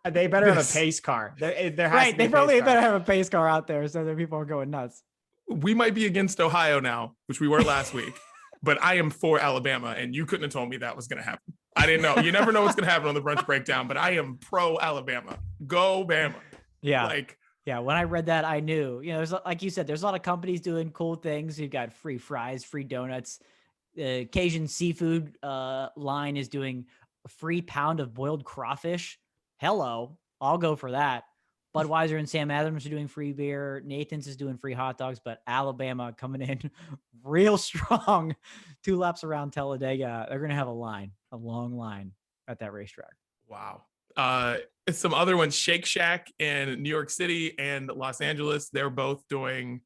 They better have a pace car. There has
They probably better have a pace car out there, so that people are going nuts.
We might be against Ohio now, which we were last week, but I am for Alabama, and you couldn't have told me that was going to happen. I didn't know. You never know what's going to happen on the brunch breakdown, but I am pro Alabama. Go Bama.
Yeah. When I read that, I knew, there's, like you said, there's a lot of companies doing cool things. You've got free fries, free donuts. The Cajun seafood line is doing a free pound of boiled crawfish. Hello. I'll go for that. Budweiser and Sam Adams are doing free beer. Nathan's is doing free hot dogs, but Alabama coming in real strong. 2 laps around Talladega. They're going to have a long line at that racetrack.
Wow. Some other ones, Shake Shack in New York City and Los Angeles. They're both doing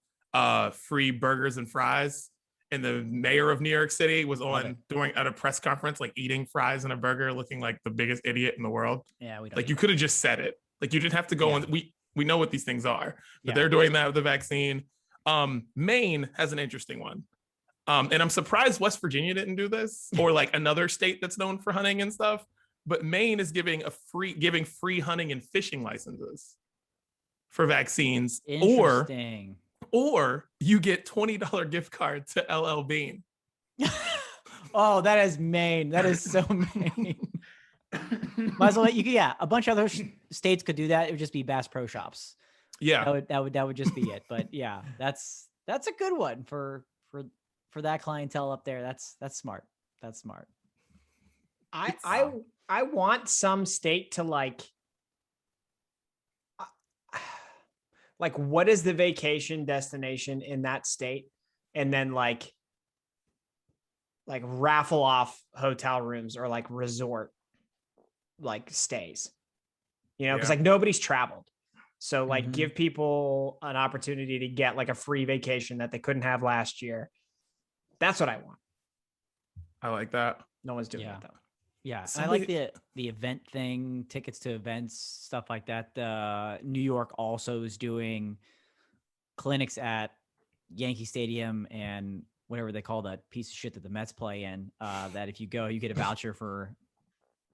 free burgers and fries. And the mayor of New York City was at a press conference, like eating fries and a burger, looking like the biggest idiot in the world.
Yeah, we don't.
Like you could have just said it. Like you didn't have to go on. We know what these things are, but they're doing that with the vaccine. Maine has an interesting one. And I'm surprised West Virginia didn't do this, or like another state that's known for hunting and stuff. But Maine is giving free hunting and fishing licenses for vaccines, or you get $20 gift card to LL Bean.
Oh, that is Maine. That is so Maine. Might as well a bunch of other states could do that. It would just be Bass Pro Shops.
Yeah,
that would just be it. But yeah, that's a good one for that clientele up there. That's smart. That's smart.
I want some state to like what is the vacation destination in that state, and then like raffle off hotel rooms or like resort stays, because like nobody's traveled. So like give people an opportunity to get like a free vacation that they couldn't have last year. That's what I want.
I like that.
No one's doing that though.
Yeah. I like the event thing, tickets to events, stuff like that. New York also is doing clinics at Yankee Stadium and whatever they call that piece of shit that the Mets play in, that if you go, you get a voucher for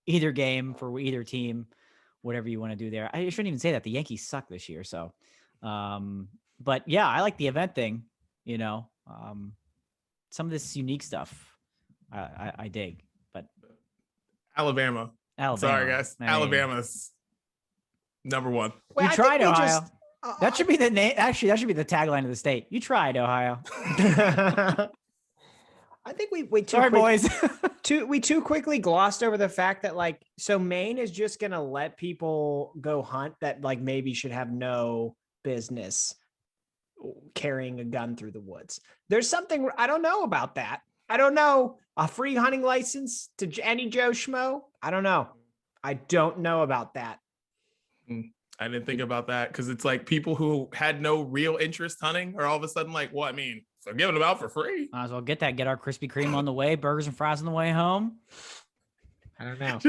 either game for either team, whatever you want to do there. I shouldn't even say that. The Yankees suck this year. So, but yeah, I like the event thing, some of this unique stuff I dig, but
Alabama. Sorry guys. Alabama's number one.
You tried, Ohio. That should be the name. Actually, that should be the tagline of the state. You tried, Ohio.
I think we
boys.
we too quickly glossed over the fact that so Maine is just going to let people go hunt that maybe should have no business carrying a gun through the woods. There's something I don't know about that. I don't know. A free hunting license to any Joe Schmo? I don't know. I don't know about that.
I didn't think about that because it's like people who had no real interest hunting are all of a sudden like, well, I mean, so giving them out for free.
Might as well get that. Get our Krispy Kreme on the way, burgers and fries on the way home.
I don't know.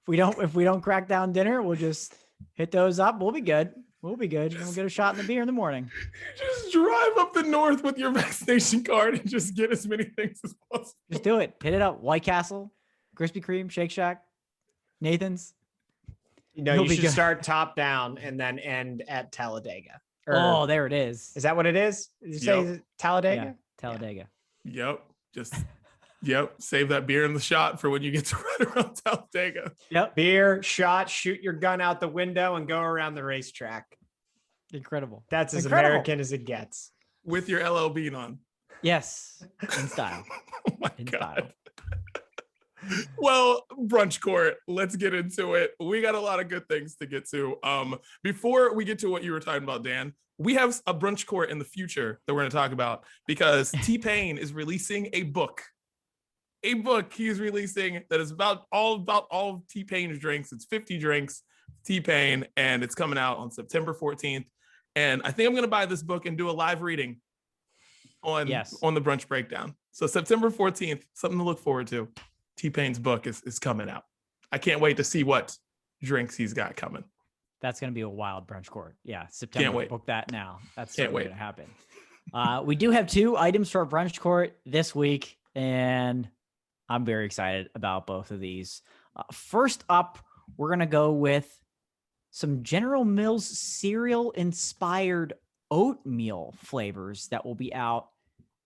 If we don't crack down dinner, we'll just hit those up. We'll be good. We'll get a shot in the beer in the morning.
Just drive up the north with your vaccination card and just get as many things as possible.
Just do it. Hit it up. White Castle, Krispy Kreme, Shake Shack, Nathan's.
You should start top down and then end at Talladega.
Oh, there it is.
Is that what it is? Did you say Talladega?
Yeah, Talladega.
Yep. Save that beer in the shot for when you get to ride around Talladega.
Yep.
Beer, shot, shoot your gun out the window and go around the racetrack.
Incredible.
That's as American as it gets.
With your LL Bean on.
Yes. In style.
Oh my God.
Style.
Well, Brunch Court, let's get into it. We got a lot of good things to get to. Before we get to what you were talking about, Dan, we have a Brunch Court in the future that we're going to talk about because T-Pain is releasing a book. A book he's releasing that is about all of T-Pain's drinks. It's 50 drinks, T-Pain, and it's coming out on September 14th. And I think I'm going to buy this book and do a live reading on the Brunch Breakdown. So September 14th, something to look forward to. T-Pain's book is coming out. I can't wait to see what drinks he's got coming.
That's going to be a wild Brunch Court. Yeah, September.
Can't wait.
Book that now. That's
can't wait
going to happen. We do have 2 items for Brunch Court this week, and I'm very excited about both of these. First up, we're going to go with some General Mills cereal-inspired oatmeal flavors that will be out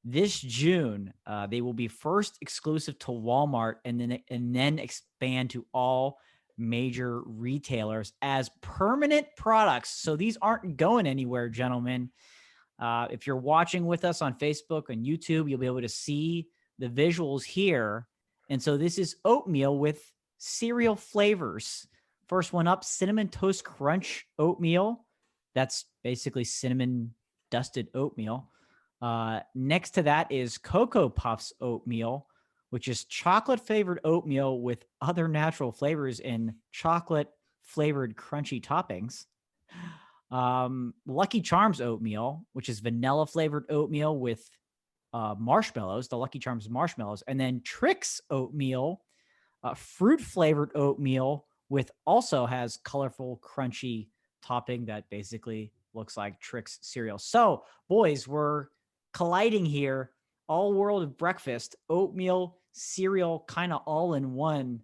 this June. They will be first exclusive to Walmart and then expand to all major retailers as permanent products. So these aren't going anywhere, gentlemen. If you're watching with us on Facebook and YouTube, you'll be able to see the visuals here. And so this is oatmeal with cereal flavors. First one up, Cinnamon Toast Crunch oatmeal. That's basically cinnamon dusted oatmeal. Next to that is Cocoa Puffs oatmeal, which is chocolate flavored oatmeal with other natural flavors and chocolate flavored crunchy toppings. Lucky Charms oatmeal, which is vanilla flavored oatmeal with marshmallows, the Lucky Charms marshmallows, and then Trix oatmeal, fruit flavored oatmeal with also has colorful crunchy topping that basically looks like Trix cereal. So boys, we're colliding here. All world of breakfast, oatmeal, cereal, kind of all in one.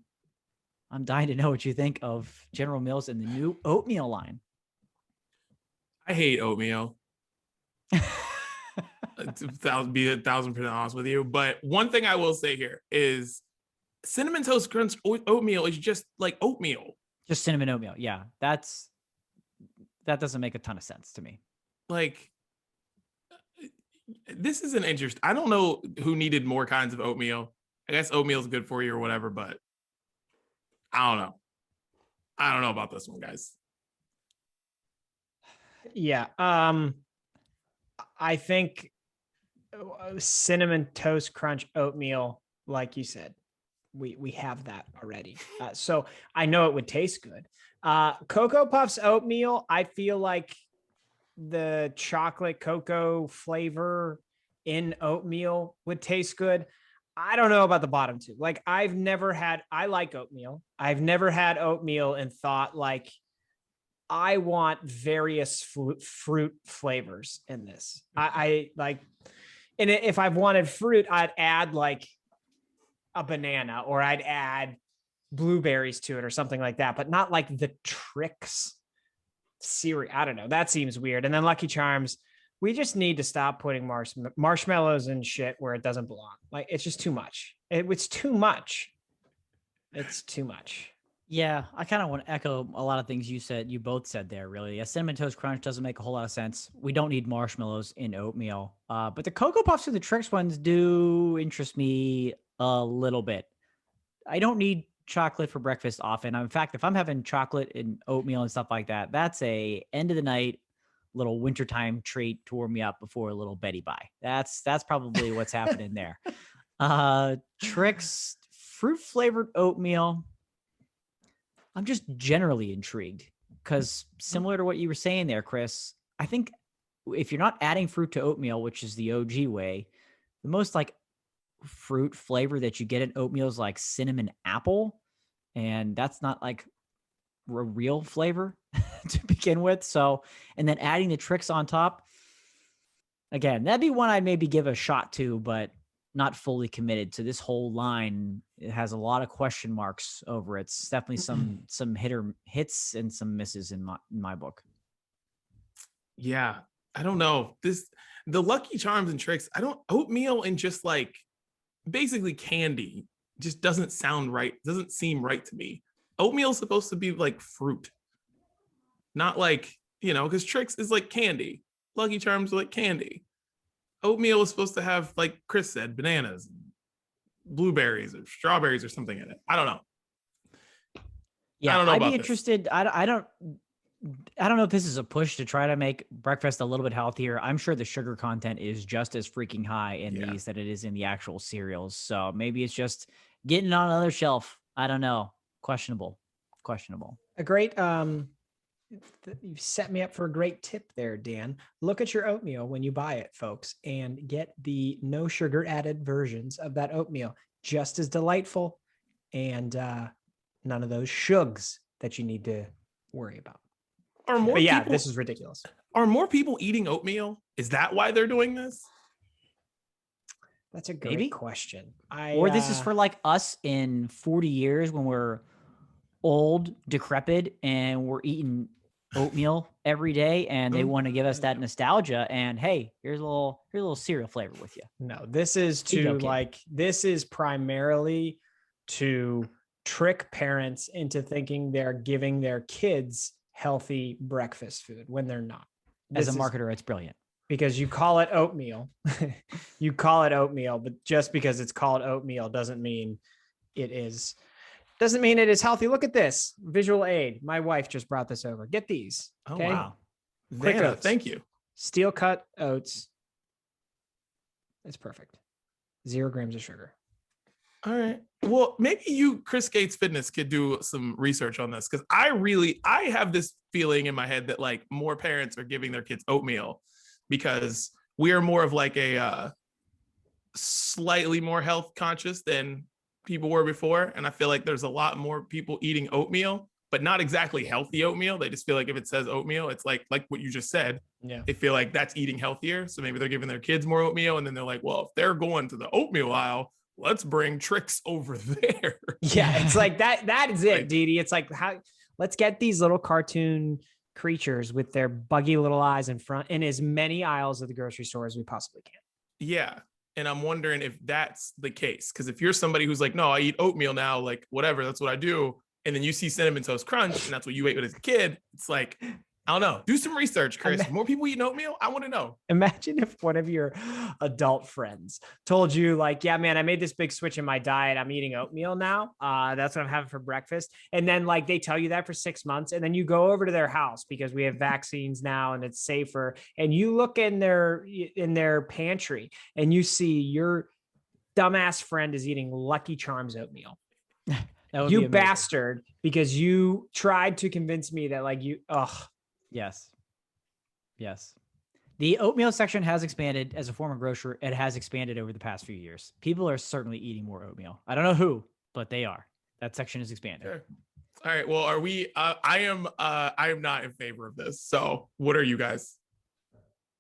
I'm dying to know what you think of General Mills and the new oatmeal line.
I hate oatmeal. Be 1,000% honest with you. But one thing I will say here is Cinnamon Toast Crunch oatmeal is just like oatmeal.
Just cinnamon oatmeal. Yeah, that doesn't make a ton of sense to me.
Like, this is an interest. I don't know who needed more kinds of oatmeal. I guess oatmeal is good for you or whatever, but I don't know. I don't know about this one, guys.
Yeah. I think Cinnamon Toast Crunch oatmeal, like you said, we have that already. So I know it would taste good. Cocoa Puffs oatmeal, I feel like the chocolate cocoa flavor in oatmeal would taste good. I don't know about the bottom two. Like I like oatmeal. I've never had oatmeal and thought like, I want various fruit flavors in this. I like, and if I've wanted fruit, I'd add like a banana or I'd add blueberries to it or something like that, but not like the Trix cereal. I don't know. That seems weird. And then Lucky Charms, we just need to stop putting marshmallows and shit where it doesn't belong. Like it's just too much. It's too much. It's too much.
Yeah, I kind of want to echo a lot of things you both said there, really. A Cinnamon Toast Crunch doesn't make a whole lot of sense. We don't need marshmallows in oatmeal. But the Cocoa Puffs and the Trix ones do interest me a little bit. I don't need chocolate for breakfast often. In fact, if I'm having chocolate and oatmeal and stuff like that, that's a end of the night little wintertime treat to warm me up before a little Betty Bye. That's probably what's happening there. Trix fruit flavored oatmeal. I'm just generally intrigued because similar to what you were saying there, Chris, I think if you're not adding fruit to oatmeal, which is the OG way, the most like fruit flavor that you get in oatmeal is like cinnamon apple. And that's not like a real flavor to begin with. So, and then adding the Trix on top, again, that'd be one I'd maybe give a shot to, but not fully committed to this whole line. It has a lot of question marks over it. It's definitely some hits and some misses in my book.
Yeah, I don't know. The Lucky Charms and Trix, oatmeal and just like basically candy just doesn't sound right. Doesn't seem right to me. Oatmeal is supposed to be like fruit, not like, because Trix is like candy. Lucky Charms are like candy. Oatmeal is supposed to have, like Chris said, bananas, blueberries or strawberries or something in it. I don't know.
Yeah,
I don't know
I'd
about
be
this.
interested. I don't know if this is a push to try to make breakfast a little bit healthier. I'm sure the sugar content is just as freaking high in
Yeah.
these that it is in the actual cereals. So maybe it's just getting on another shelf. I don't know. Questionable.
A great you've set me up for a great tip there, Dan. Look at your oatmeal when you buy it, folks, and get the no sugar added versions of that oatmeal. Just as delightful and none of those shugs that you need to worry about. But yeah, this is ridiculous.
Are more people eating oatmeal? Is that why they're doing this?
That's a great question.
Or this is for like us in 40 years when we're old, decrepit, and we're eating oatmeal every day, and they want to give us that nostalgia. And hey, here's a little cereal flavor with you.
No, this is this is primarily to trick parents into thinking they're giving their kids healthy breakfast food when they're not.
As a marketer, it's brilliant.
Because you call it oatmeal. You call it oatmeal, but just because it's called oatmeal doesn't mean it is healthy. Look at this visual aid. My wife just brought this over. Get these.
Okay? Oh, wow.
Quick
Vanna,
oats.
thank you.
Steel cut oats. It's perfect. 0 grams of sugar.
All right. Well, maybe you, Chris Gates Fitness, could do some research on this, because I have this feeling in my head that like more parents are giving their kids oatmeal because we are more of like a slightly more health conscious than people were before. And I feel like there's a lot more people eating oatmeal, but not exactly healthy oatmeal. They just feel like if it says oatmeal, it's like what you just said.
Yeah.
They feel like that's eating healthier. So maybe they're giving their kids more oatmeal. And then they're like, well, if they're going to the oatmeal aisle, let's bring tricks over there.
Yeah, it's like that is it,
Like,
Didi. It's like, let's get these little cartoon creatures with their buggy little eyes in front in as many aisles of the grocery store as we possibly can.
Yeah. And I'm wondering if that's the case. Because if you're somebody who's like, no, I eat oatmeal now, like whatever, that's what I do. And then you see Cinnamon Toast Crunch and that's what you ate as a kid. It's like, I don't know. Do some research, Chris. More people eating oatmeal? I want to know.
Imagine if one of your adult friends told you like, yeah, man, I made this big switch in my diet. I'm eating oatmeal now. That's what I'm having for breakfast. And then like they tell you that for 6 months. And then you go over to their house because we have vaccines now and it's safer. And you look in their pantry and you see your dumbass friend is eating Lucky Charms oatmeal. You bastard, because you tried to convince me that like
Yes. The oatmeal section has expanded. As a former grocer, it has expanded over the past few years. People are certainly eating more oatmeal. I don't know who, but they are. That section is expanding.
Sure. All right. Well, are we? I am not in favor of this. So, what are you guys?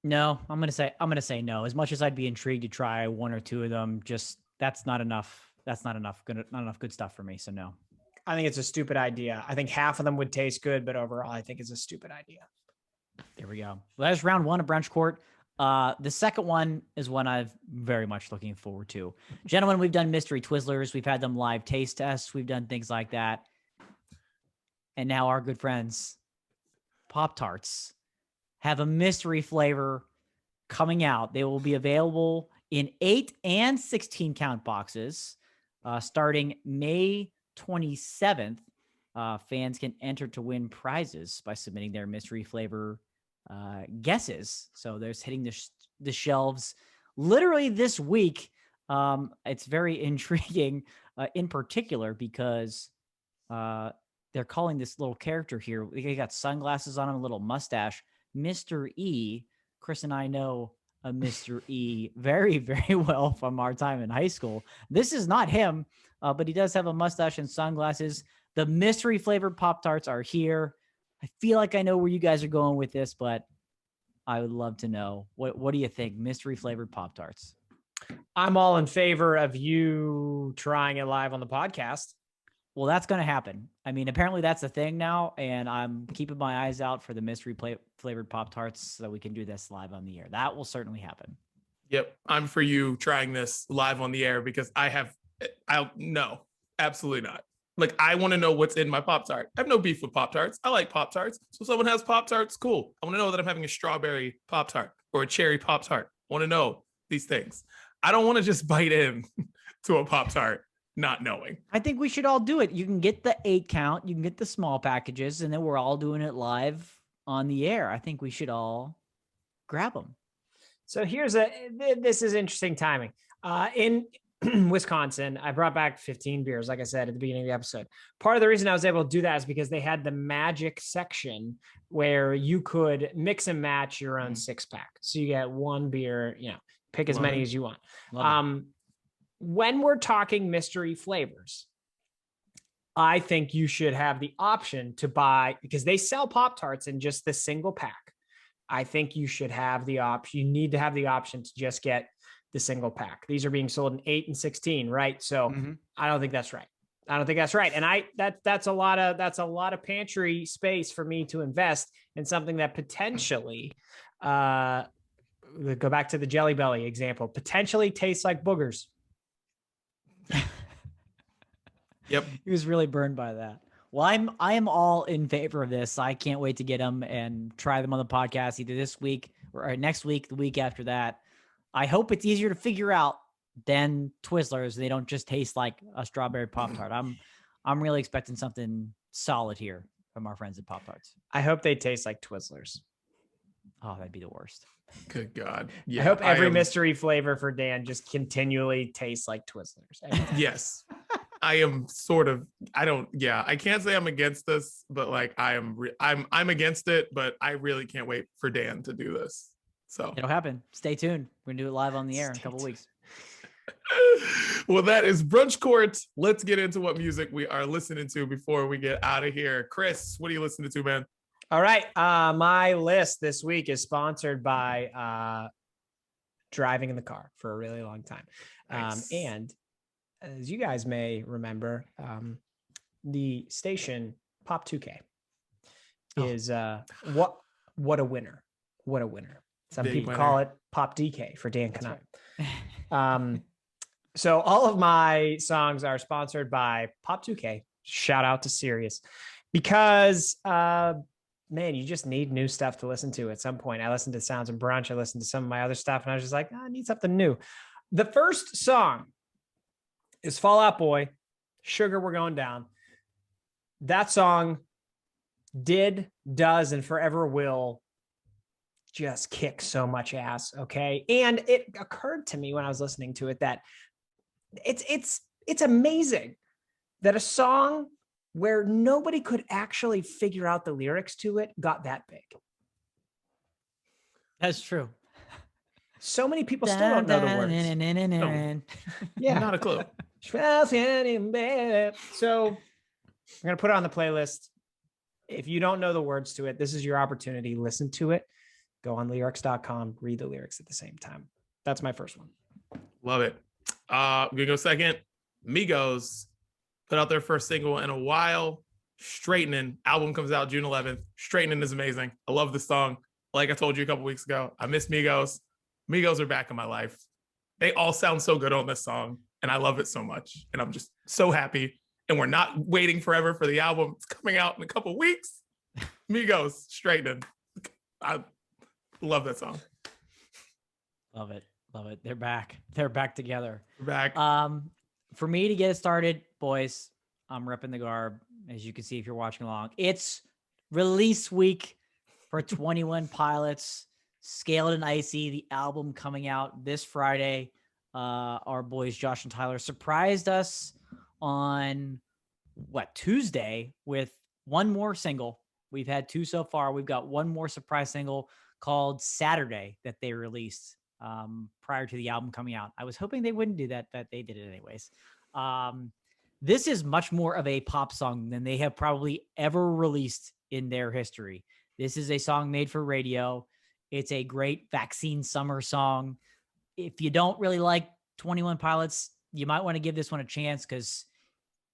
No, I'm gonna say no. As much as I'd be intrigued to try 1 or 2 of them, just that's not enough. That's not enough good stuff for me. So no.
I think it's a stupid idea. I think half of them would taste good, but overall, I think it's a stupid idea.
There we go. Well, that's round 1 of Brunch Court. The second one is one I'm very much looking forward to. Gentlemen, we've done mystery Twizzlers. We've had them live taste tests. We've done things like that. And now our good friends, Pop-Tarts, have a mystery flavor coming out. They will be available in 8 and 16 count boxes starting May 27th. Fans can enter to win prizes by submitting their mystery flavor guesses. So there's hitting the shelves literally this week. It's very intriguing in particular because they're calling this little character here. They got sunglasses on him, a little mustache, Mr. E. Chris and I know a Mr. E very, very well from our time in high school. This is not him, but he does have a mustache and sunglasses. The mystery flavored Pop-Tarts are here. I feel like I know where you guys are going with this, but I would love to know. What do you think? Mystery flavored Pop-Tarts.
I'm all in favor of you trying it live on the podcast.
Well, that's going to happen. I mean, apparently that's a thing now, and I'm keeping my eyes out for the mystery flavored Pop-Tarts so that we can do this live on the air. That will certainly happen.
Yep. I'm for you trying this live on the air because no, absolutely not. Like, I want to know what's in my Pop-Tart. I have no beef with Pop-Tarts. I like Pop-Tarts. So if someone has Pop-Tarts, cool. I want to know that I'm having a strawberry Pop-Tart or a cherry Pop-Tart. I want to know these things. I don't want to just bite in to a Pop-Tart, not knowing.
I think we should all do it. You can get the 8 count, you can get the small packages, and then we're all doing it live on the air. I think we should all grab them.
So this is interesting timing. In Wisconsin, I brought back 15 beers, like I said at the beginning of the episode. Part of the reason I was able to do that is because they had the magic section where you could mix and match your own 6-pack. So you get one beer, pick as many as you want. When we're talking mystery flavors, I think you should have the option to buy, because they sell Pop-Tarts in just the single pack. I think you should have the option. You need to have the option to just get the single pack. These are being sold in 8 and 16, right? So I don't think that's right. And that's a lot of pantry space for me to invest in something that potentially, go back to the Jelly Belly example, potentially tastes like boogers.
Yep.
He was really burned by that. Well, I am all in favor of this. I can't wait to get them and try them on the podcast either this week or next week, the week after that. I hope it's easier to figure out than Twizzlers. They don't just taste like a strawberry Pop-Tart. I'm really expecting something solid here from our friends at Pop-Tarts.
I hope they taste like Twizzlers.
Oh, that'd be the worst.
Good God. Yeah,
I hope every mystery flavor for Dan just continually tastes like Twizzlers.
Yes. I am sort of, I can't say I'm against this, but like I'm against it, but I really can't wait for Dan to do this. So
it'll happen. Stay tuned. We're gonna do it live on the air in a couple weeks.
Well, that is Brunch Court. Let's get into what music we are listening to before we get out of here. Chris, what are you listening to, man?
All right. My list this week is sponsored by driving in the car for a really long time.
Nice.
And as you guys may remember, the station Pop 2K is what a winner. What a winner. Some
Big
people
winner.
call it Pop DK for Dan Canut. So all of my songs are sponsored by Pop 2K. Shout out to Sirius, because man, you just need new stuff to listen to at some point. I listened to Sounds of Brunch. I listened to some of my other stuff, and I was just like, I need something new. The first song is Fall Out Boy, Sugar, We're Going Down. That song does, and forever will just kick so much ass. Okay. And it occurred to me when I was listening to it that it's amazing that a song where nobody could actually figure out the lyrics to it got that big.
That's true.
So many people still don't know the words.
Yeah, not a clue.
So we're going to put it on the playlist. If you don't know the words to it, this is your opportunity. Listen to it. Go on lyrics.com, read the lyrics at the same time. That's my first one.
Love it. I'm going to go second. Migos put out their first single in a while. Straightening. Album comes out June 11th. Straightening is amazing. I love this song. Like I told you a couple weeks ago, I miss Migos. Migos are back in my life. They all sound so good on this song, and I love it so much. And I'm just so happy. And we're not waiting forever for the album. It's coming out in a couple weeks. Migos, Straightening. I love that song.
Love it. Love it. They're back. They're back together.
We're back.
For me to get it started, boys, I'm repping the garb. As you can see, if you're watching along, it's release week for 21 Pilots, Scaled and Icy, the album coming out this Friday. Our boys, Josh and Tyler, surprised us on Tuesday with one more single. We've had 2 so far. We've got one more surprise single called Saturday that they released prior to the album coming out. I was hoping they wouldn't do that, but they did it anyways. This is much more of a pop song than they have probably ever released in their history. This is a song made for radio. It's a great Vaccine summer song. If you don't really like 21 Pilots, you might want to give this one a chance, because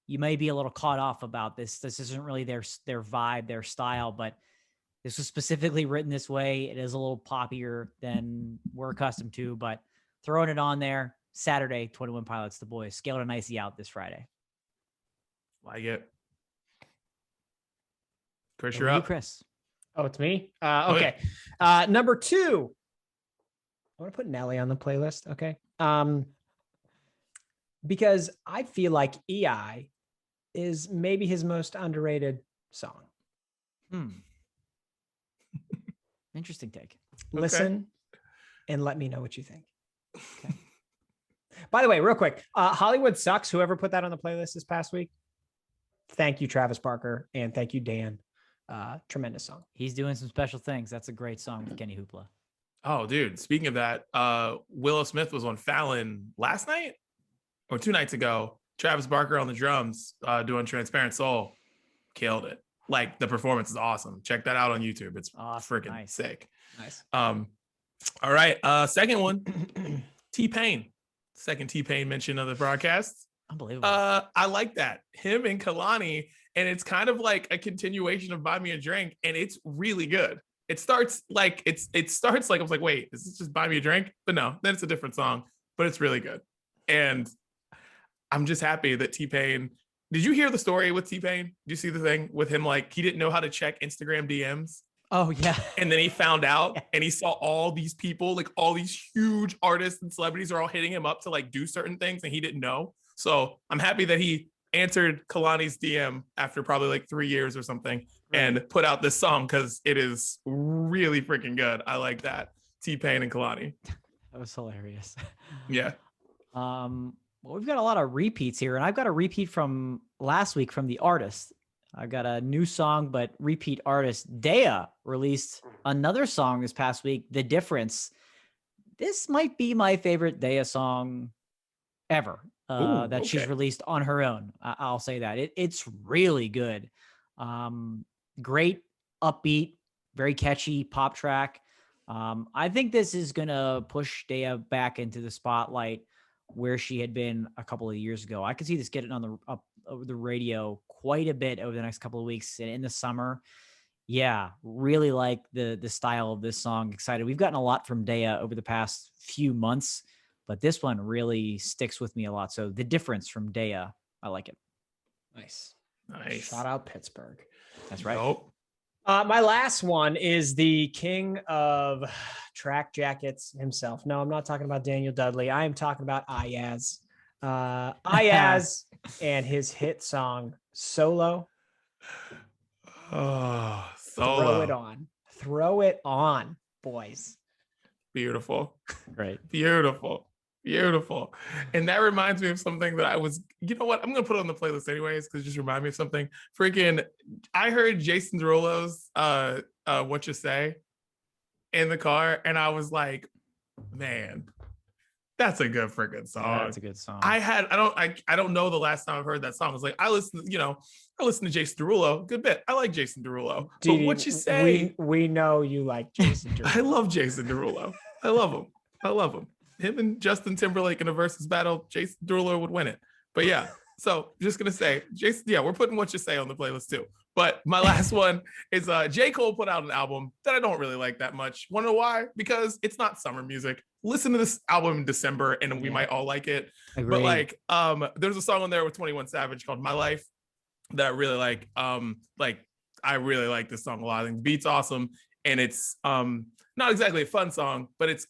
you may be a little caught off about this. This isn't really their vibe, their style, but this was specifically written this way. It is a little poppier than we're accustomed to, but throwing it on there. Saturday, 21 Pilots, the boys, Scaled and Icy out this Friday.
Like it. Chris,
Over
you're
to you,
up.
Chris.
Oh, it's me? Okay. Number 2. I want to put Nelly on the playlist. Okay. because I feel like EI is maybe his most underrated song.
Interesting take.
Listen and let me know what you think. Okay. By the way, real quick, Hollywood Sucks, whoever put that on the playlist this past week. Thank you, Travis Barker, and thank you, Dan. Tremendous song.
He's doing some special things. That's a great song with Kenny Hoopla.
Oh, dude. Speaking of that, Willow Smith was on Fallon last night or 2 nights ago. Travis Barker on the drums, doing Transparent Soul. Killed it. Like, the performance is awesome. Check that out on YouTube. It's freaking sick.
Nice.
All right. Second one, T-Pain. Second T-Pain mention of the broadcast.
Unbelievable.
I like that. Him and Kalani, and it's kind of like a continuation of Buy Me a Drink, and it's really good. It starts like I was like, wait, is this just Buy Me a Drink? But no, then it's a different song, but it's really good. And I'm just happy that T-Pain. Did you hear the story with T-Pain? Did you see the thing with him? Like, he didn't know how to check Instagram DMs.
Oh, yeah.
And then he found out and he saw all these people, like all these huge artists and celebrities are all hitting him up to like do certain things and he didn't know. So I'm happy that he answered Kalani's DM after probably like 3 years or something and put out this song because it is really freaking good. I like that. T-Pain and Kalani.
That was hilarious.
Yeah.
Well, we've got a lot of repeats here, and I've got a repeat from last week from the artist. I've got a new song, but repeat artist. Dea released another song this past week, The Difference. This might be my favorite Dea song ever that she's released on her own. I'll say that. It's really good. Great, upbeat, very catchy pop track. I think this is going to push Dea back into the spotlight where she had been a couple of years ago. I could see this getting on the radio quite a bit over the next couple of weeks and in the summer. Yeah, really like the style of this song. Excited. We've gotten a lot from Dea over the past few months, but this one really sticks with me a lot. So The Difference from Dea, I like it.
Nice.
Shout out Pittsburgh.
That's right.
Nope.
My last one is the king of track jackets himself. No, I'm not talking about Daniel Dudley. I am talking about Ayaz. Ayaz and his hit song Solo.
Oh, Solo.
Throw it on. Throw it on, boys.
Beautiful.
Great.
Beautiful. And that reminds me of something that you know what? I'm going to put it on the playlist anyways, because it just remind me of something. Freaking, I heard Jason Derulo's What You Say in the car, and I was like, man, that's a good freaking song.
Yeah, that's a good song.
I don't know the last time I've heard that song. I was like, I listen to Jason Derulo. Good bit. I like Jason Derulo. But What You Say?
We know you like Jason Derulo.
I love Jason Derulo. I love him. Him and Justin Timberlake in a versus battle, Jason Derulo would win it. But yeah, so just gonna say, Jason. Yeah, we're putting What You Say on the playlist too. But my last one is J. Cole put out an album that I don't really like that much. Want to know why? Because it's not summer music. Listen to this album in December, and we might all like it.
Agreed.
But like, there's a song on there with 21 Savage called "My Life" that I really like. I really like this song a lot. I think the beat's awesome, and it's not exactly a fun song, but it's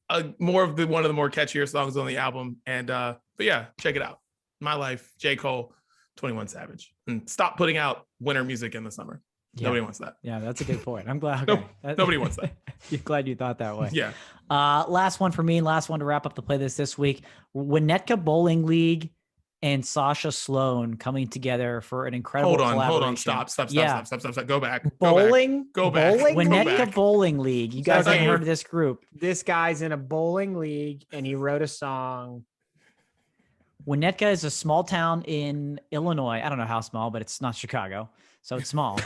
one of the more catchier songs on the album. And but yeah, check it out. My Life, J. Cole, 21 Savage. And stop putting out winter music in the summer.
Yeah.
Nobody wants that.
Yeah, that's a good point. I'm glad. Okay.
Nobody wants that.
You're glad you thought that way.
Yeah.
Last one for me, and last one to wrap up the playlist this week. Winnetka Bowling League and Sasha Sloan coming together for an incredible collaboration.
Hold on. Stop. Go back.
Bowling?
Go back.
Winnetka Bowling League. You guys haven't heard of this group.
This guy's in a bowling league and he wrote a song.
Winnetka is a small town in Illinois. I don't know how small, but it's not Chicago, so it's small.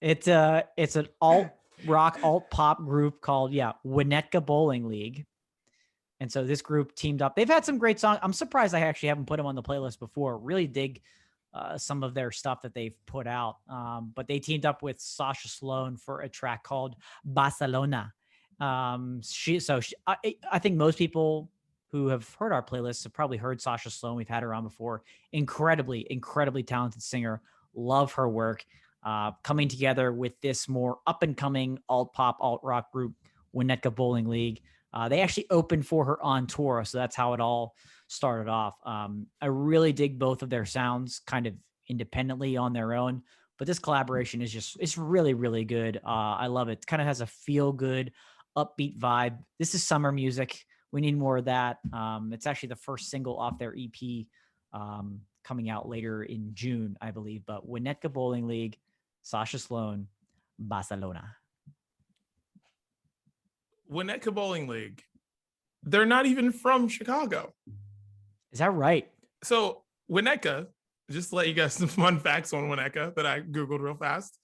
It's an alt rock, alt pop group called Winnetka Bowling League. And so this group teamed up. They've had some great songs. I'm surprised I actually haven't put them on the playlist before. Really dig some of their stuff that they've put out. But they teamed up with Sasha Sloan for a track called Barcelona. I think most people who have heard our playlists have probably heard Sasha Sloan. We've had her on before. Incredibly, incredibly talented singer. Love her work. Coming together with this more up and coming alt pop, alt rock group, Winnetka Bowling League. They actually opened for her on tour, so that's how it all started off. I really dig both of their sounds kind of independently on their own, but this collaboration is it's really, really good. I love it. Kind of has a feel good, upbeat vibe. This is summer music. We need more of that. It's actually the first single off their EP, coming out later in June, I believe. But Winnetka Bowling League, Sasha Sloan, Barcelona.
Winnetka Bowling League. They're not even from Chicago.
Is that right?
So Winnetka, just to let you guys some fun facts on Winnetka that I Googled real fast.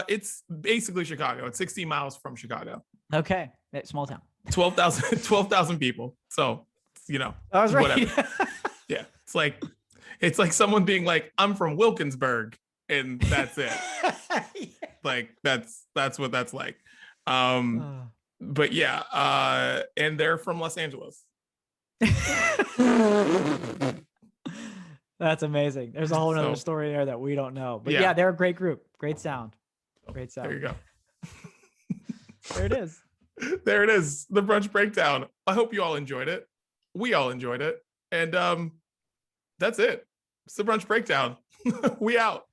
It's basically Chicago. It's 60 miles from Chicago.
Okay. Small town.
12,000 people. So, you know,
I was right.
Whatever. Yeah. It's like someone being like, I'm from Wilkinsburg, and that's it. Like that's what that's like. But yeah, and they're from Los Angeles.
That's amazing. There's a whole other story there that we don't know. But
Yeah.
yeah, they're a great group. Great sound. Great sound.
There you go.
There it is.
There it is. The Brunch Breakdown. I hope you all enjoyed it. We all enjoyed it. And that's it. It's the Brunch Breakdown. We out.